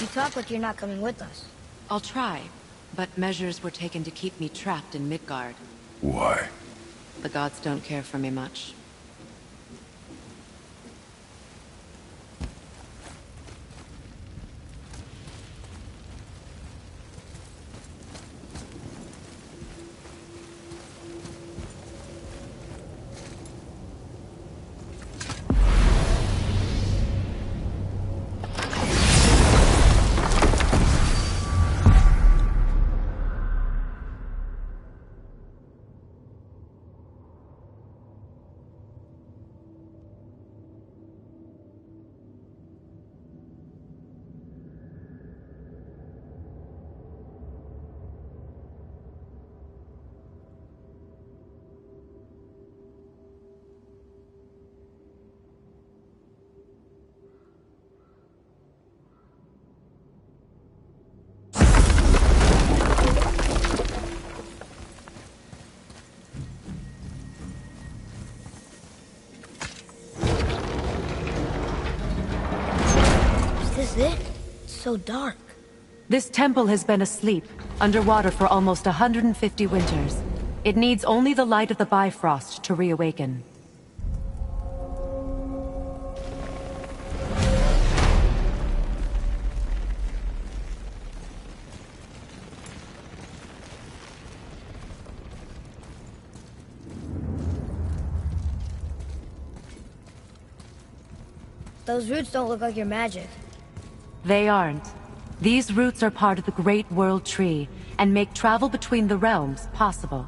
You talk like you're not coming with us. I'll try, but measures were taken to keep me trapped in Midgard. Why? The gods don't care for me much. Is this it? It's so dark. This temple has been asleep, underwater for almost 150 winters. It needs only the light of the Bifrost to reawaken. Those roots don't look like your magic. They aren't. These roots are part of the Great World Tree, and make travel between the realms possible.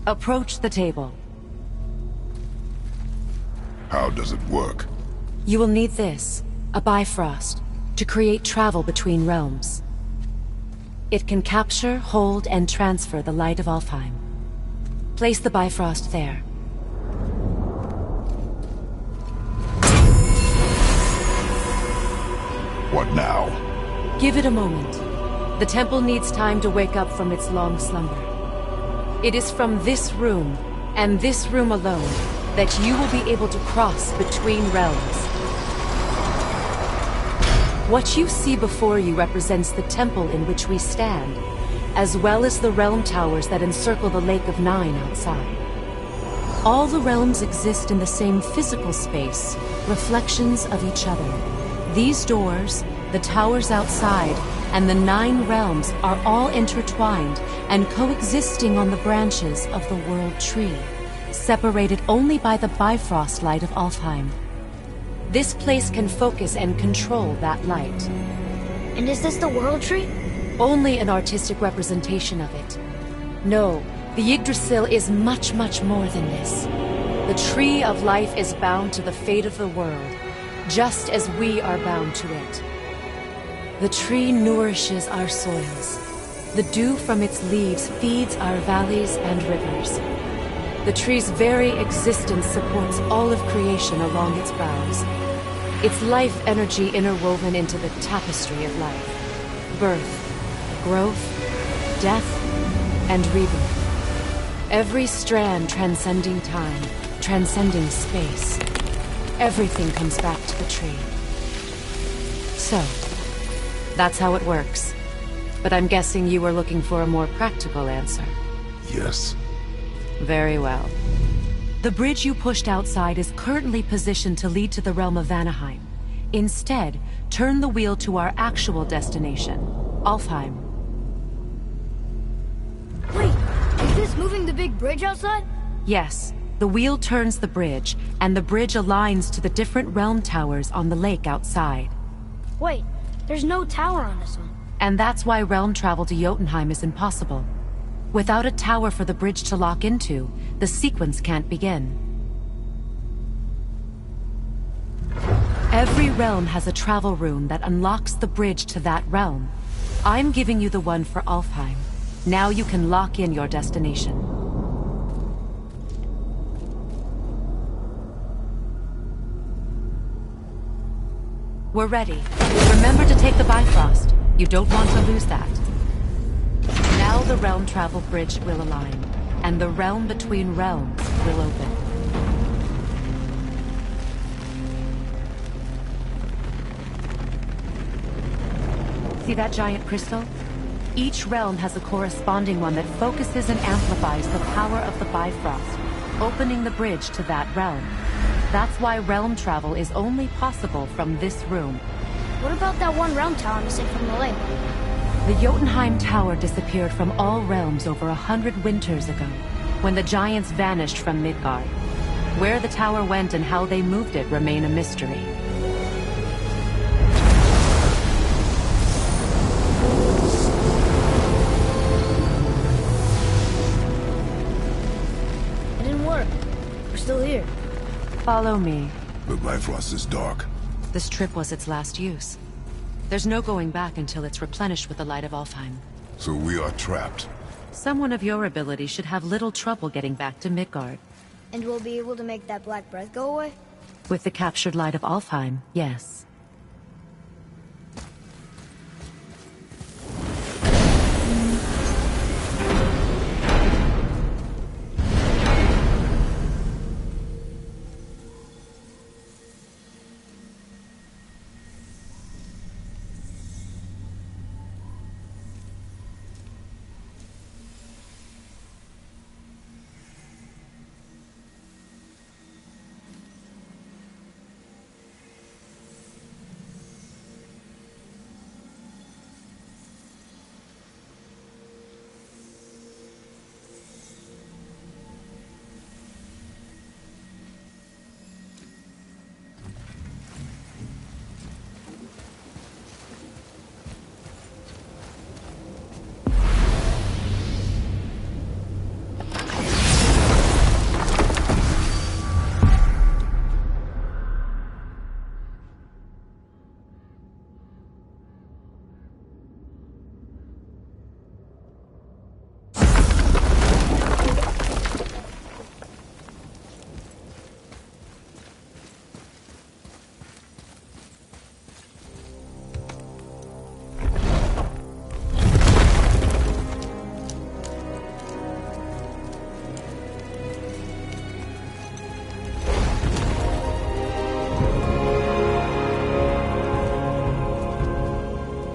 Approach the table. How does it work? You will need this, a Bifrost, to create travel between realms. It can capture, hold, and transfer the light of Alfheim. Place the Bifrost there. What now? Give it a moment. The temple needs time to wake up from its long slumber. It is from this room, and this room alone, that you will be able to cross between realms. What you see before you represents the temple in which we stand, as well as the realm towers that encircle the Lake of Nine outside. All the realms exist in the same physical space, reflections of each other. These doors, the towers outside, and the 9 realms are all intertwined and coexisting on the branches of the World Tree, separated only by the Bifrost light of Alfheim. This place can focus and control that light. And is this the World Tree? Only an artistic representation of it. No, the Yggdrasil is much, much more than this. The Tree of Life is bound to the fate of the world, just as we are bound to it. The tree nourishes our soils. The dew from its leaves feeds our valleys and rivers. The tree's very existence supports all of creation along its boughs. Its life energy interwoven into the tapestry of life. Birth, growth, death, and rebirth. Every strand transcending time, transcending space. Everything comes back to the tree. So, that's how it works. But I'm guessing you were looking for a more practical answer. Yes. Very well. The bridge you pushed outside is currently positioned to lead to the realm of Vanaheim. Instead, turn the wheel to our actual destination, Alfheim. Wait, is this moving the big bridge outside? Yes. The wheel turns the bridge, and the bridge aligns to the different realm towers on the lake outside. Wait, there's no tower on this one. And that's why realm travel to Jotunheim is impossible. Without a tower for the bridge to lock into, the sequence can't begin. Every realm has a travel rune that unlocks the bridge to that realm. I'm giving you the one for Alfheim. Now you can lock in your destination. We're ready. Remember to take the Bifrost. You don't want to lose that. Now the realm travel bridge will align, and the realm between realms will open. See that giant crystal? Each realm has a corresponding one that focuses and amplifies the power of the Bifrost, opening the bridge to that realm. That's why realm travel is only possible from this room. What about that one realm tower missing from the lake? The Jotunheim Tower disappeared from all realms over 100 winters ago, when the giants vanished from Midgard. Where the tower went and how they moved it remain a mystery. It didn't work. We're still here. Follow me. The Bifrost is dark. This trip was its last use. There's no going back until it's replenished with the light of Alfheim. So we are trapped. Someone of your ability should have little trouble getting back to Midgard. And we'll be able to make that black breath go away? With the captured light of Alfheim, yes.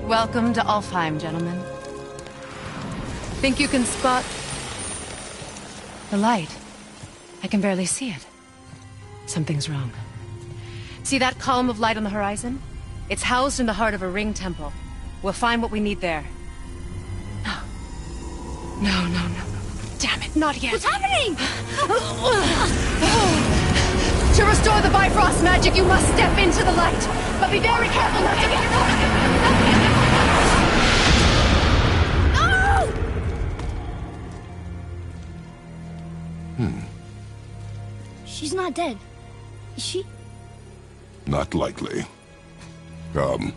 Welcome to Alfheim, gentlemen. Think you can spot the light? I can barely see it. Something's wrong. See that column of light on the horizon? It's housed in the heart of a ring temple. We'll find what we need there. No. No. Damn it, not yet. What's happening? To restore the Bifrost magic, you must step into the light. But be very careful not to get caught. She's not dead. Is she? Not likely. Come.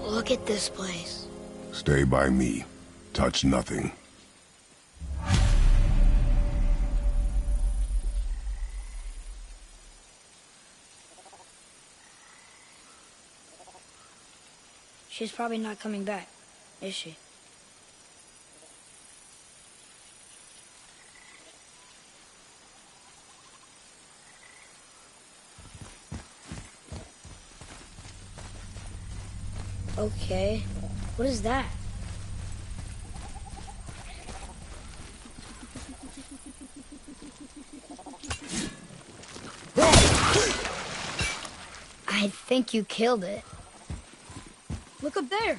Look at this place. Stay by me. Touch nothing. She's probably not coming back, is she? Okay, what is that? I think you killed it. Look up there.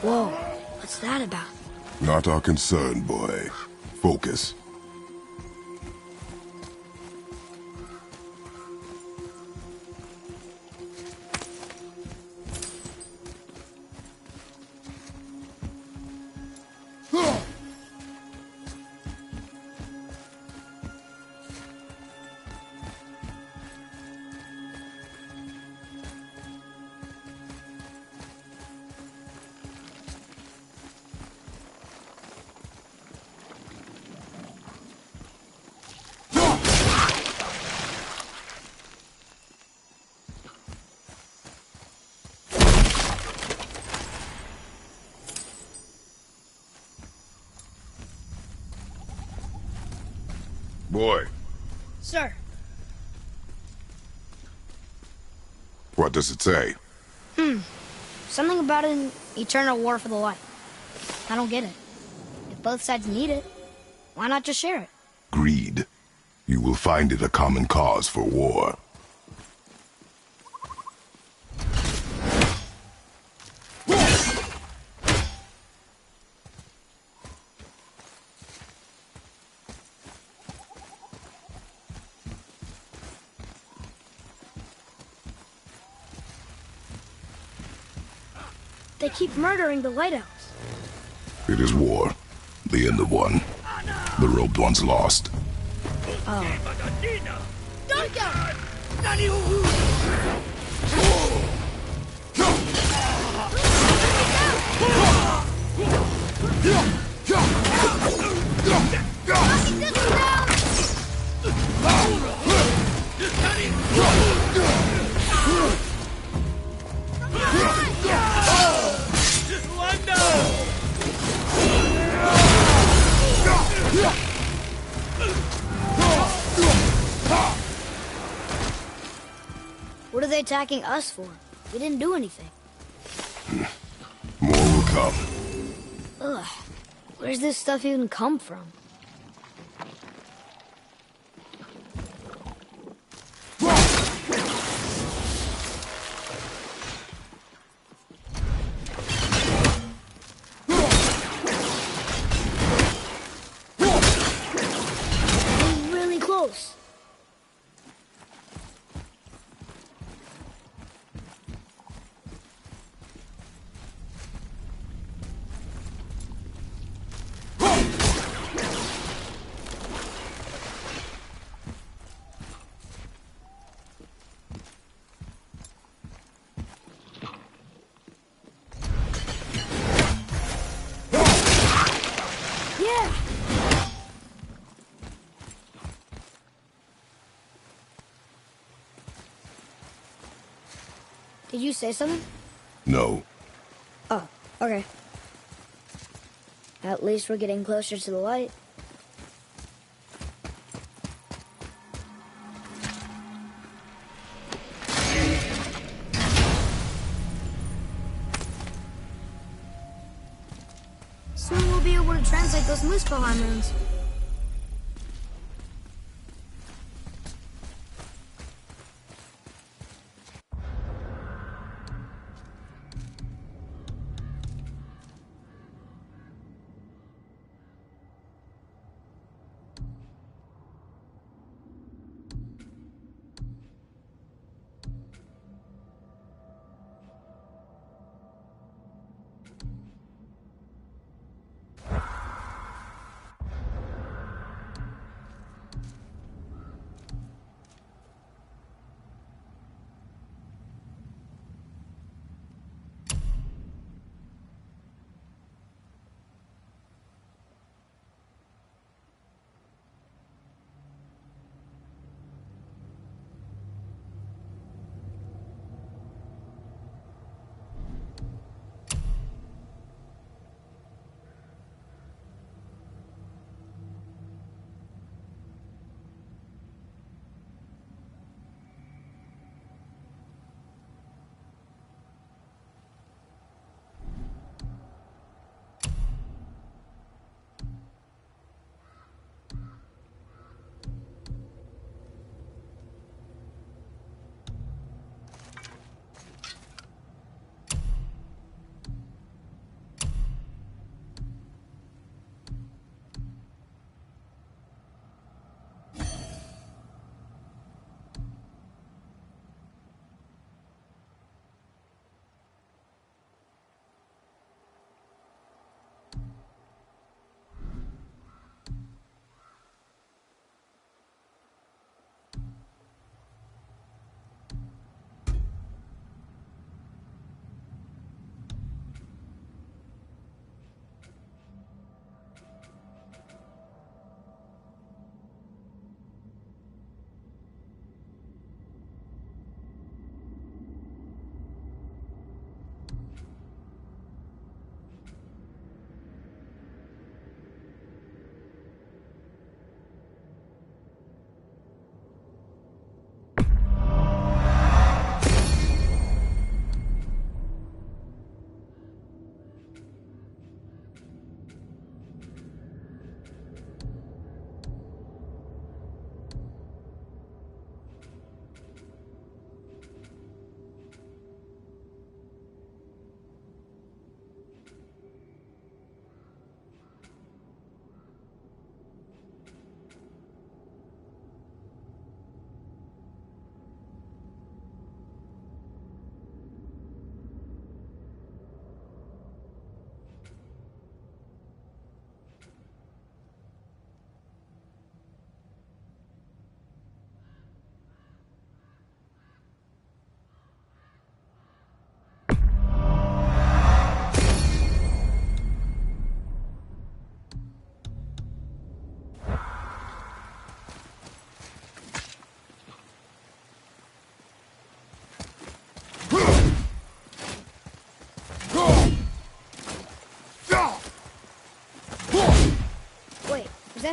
Whoa, what's that about? Not our concern, boy. Focus. Boy, Sir. what does it say? Something about an eternal war for the light. I don't get it. If both sides need it, why not just share it? Greed. You will find it a common cause for war. They keep murdering the lighthouse. It is war. The end of one. The robed one's lost. What are they attacking us for? We didn't do anything. More will come. Ugh. Where's this stuff even come from? We're really close. Yeah! Did you say something? No. Oh, okay. At least we're getting closer to the light. Soon we'll be able to translate those Muspelheim runes.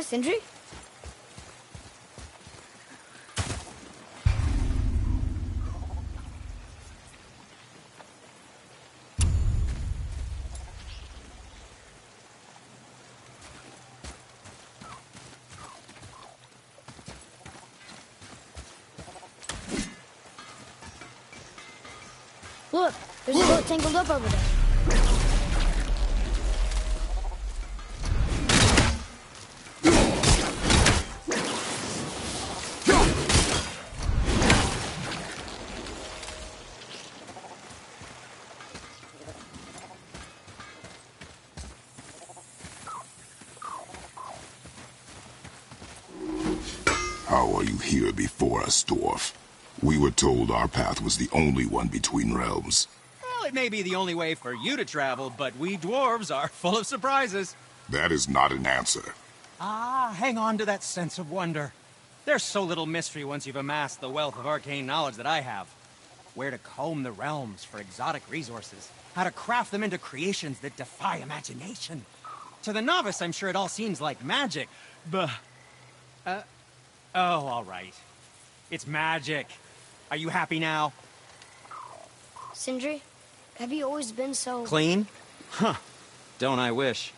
Yeah, Sindri? Look, there's a boat tangled up over there. How are you here before us, dwarf? We were told our path was the only one between realms. Well, it may be the only way for you to travel, but we dwarves are full of surprises. That is not an answer. Ah, hang on to that sense of wonder. There's so little mystery once you've amassed the wealth of arcane knowledge that I have. Where to comb the realms for exotic resources. How to craft them into creations that defy imagination. To the novice, I'm sure it all seems like magic, but... oh, all right. It's magic. Are you happy now? Sindri, have you always been so... Clean? Huh. Don't I wish.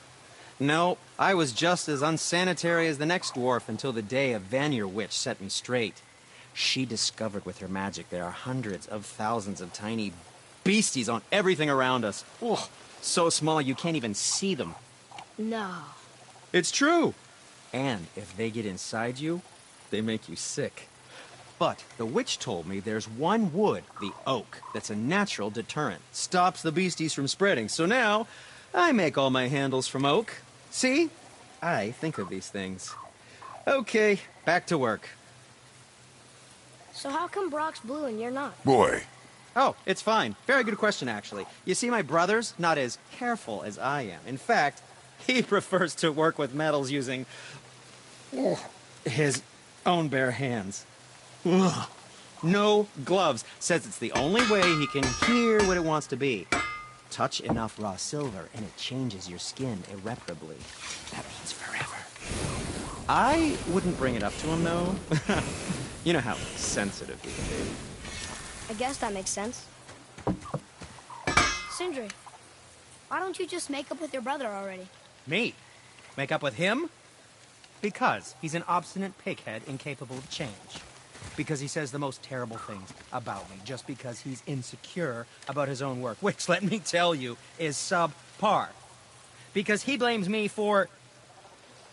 No, I was just as unsanitary as the next dwarf until the day a Vanir witch set me straight. She discovered with her magic there are hundreds of thousands of tiny beasties on everything around us. Oh, so small you can't even see them. No. It's true. And if they get inside you, they make you sick. But the witch told me there's one wood, the oak, that's a natural deterrent. Stops the beasties from spreading. So now, I make all my handles from oak. See? I think of these things. Okay, back to work. So how come Brock's blue and you're not? Boy, Oh, it's fine. Very good question, actually. You see, my brother's not as careful as I am. In fact, he prefers to work with metals using his own bare hands. Ugh. No gloves. Says it's the only way he can hear what it wants to be. Touch enough raw silver and it changes your skin irreparably. That means forever. I wouldn't bring it up to him, though. You know how sensitive he can be. I guess that makes sense. Sindri, why don't you just make up with your brother already? Me? Make up with him? Because he's an obstinate pighead incapable of change. Because he says the most terrible things about me, just because he's insecure about his own work, which, let me tell you, is subpar. Because he blames me for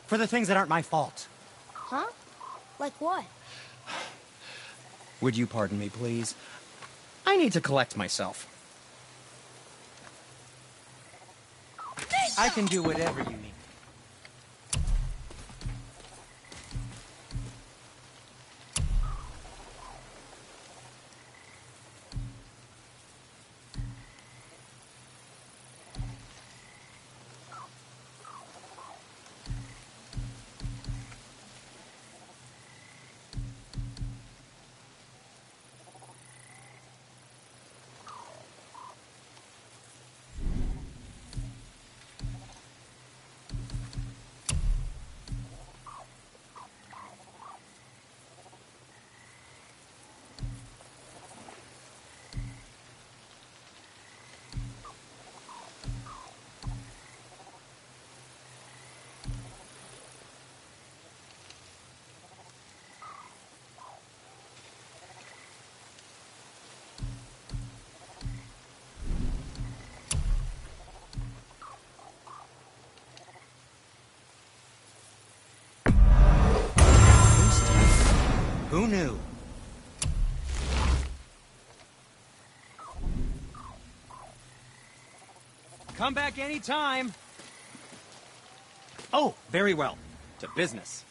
the things that aren't my fault. Huh? Like what? Would you pardon me, please? I need to collect myself. I can do whatever you need. Who knew? Come back anytime. Oh, very well. To business.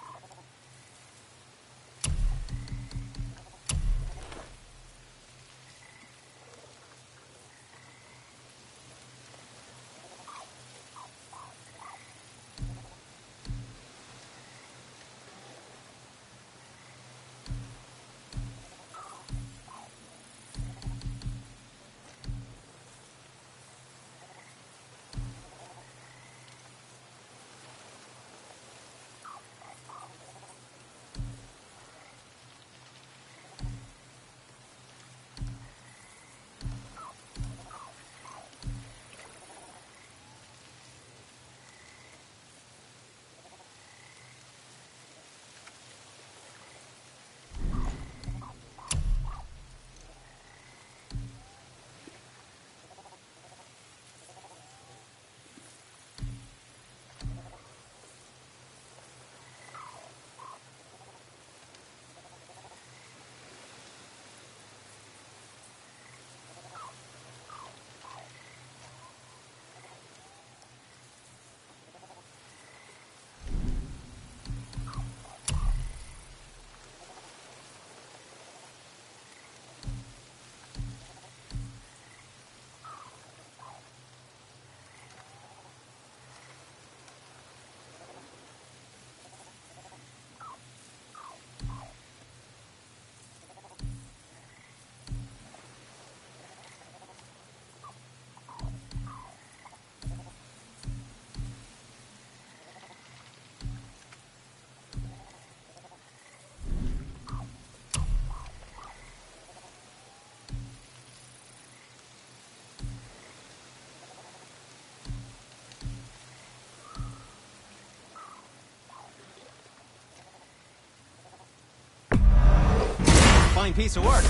fine piece of work.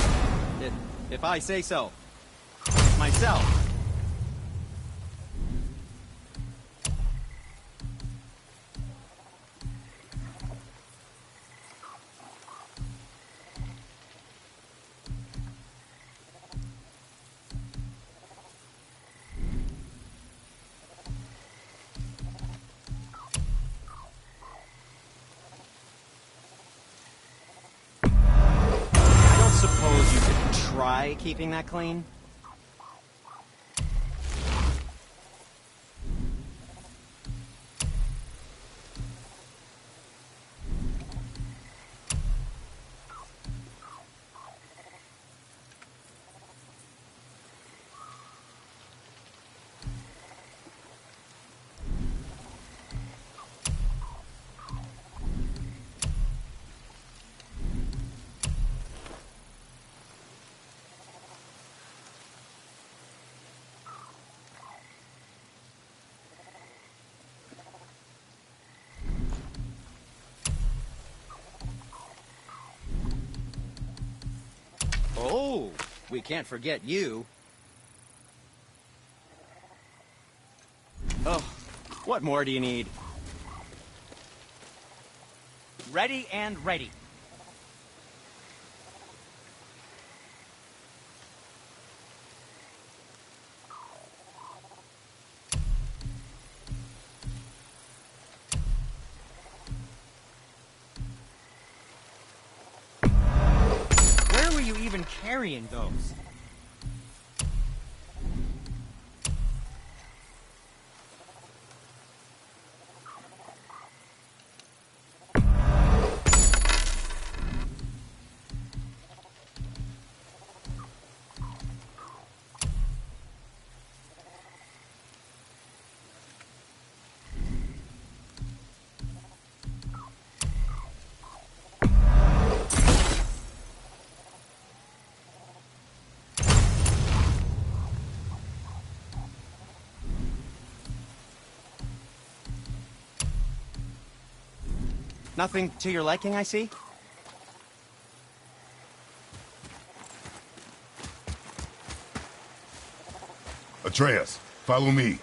If I say so. Myself. Suppose you could try keeping that clean? Oh, we can't forget you. Oh, what more do you need? Ready and ready. Where were you even carrying those? Nothing to your liking, I see? Atreus, follow me.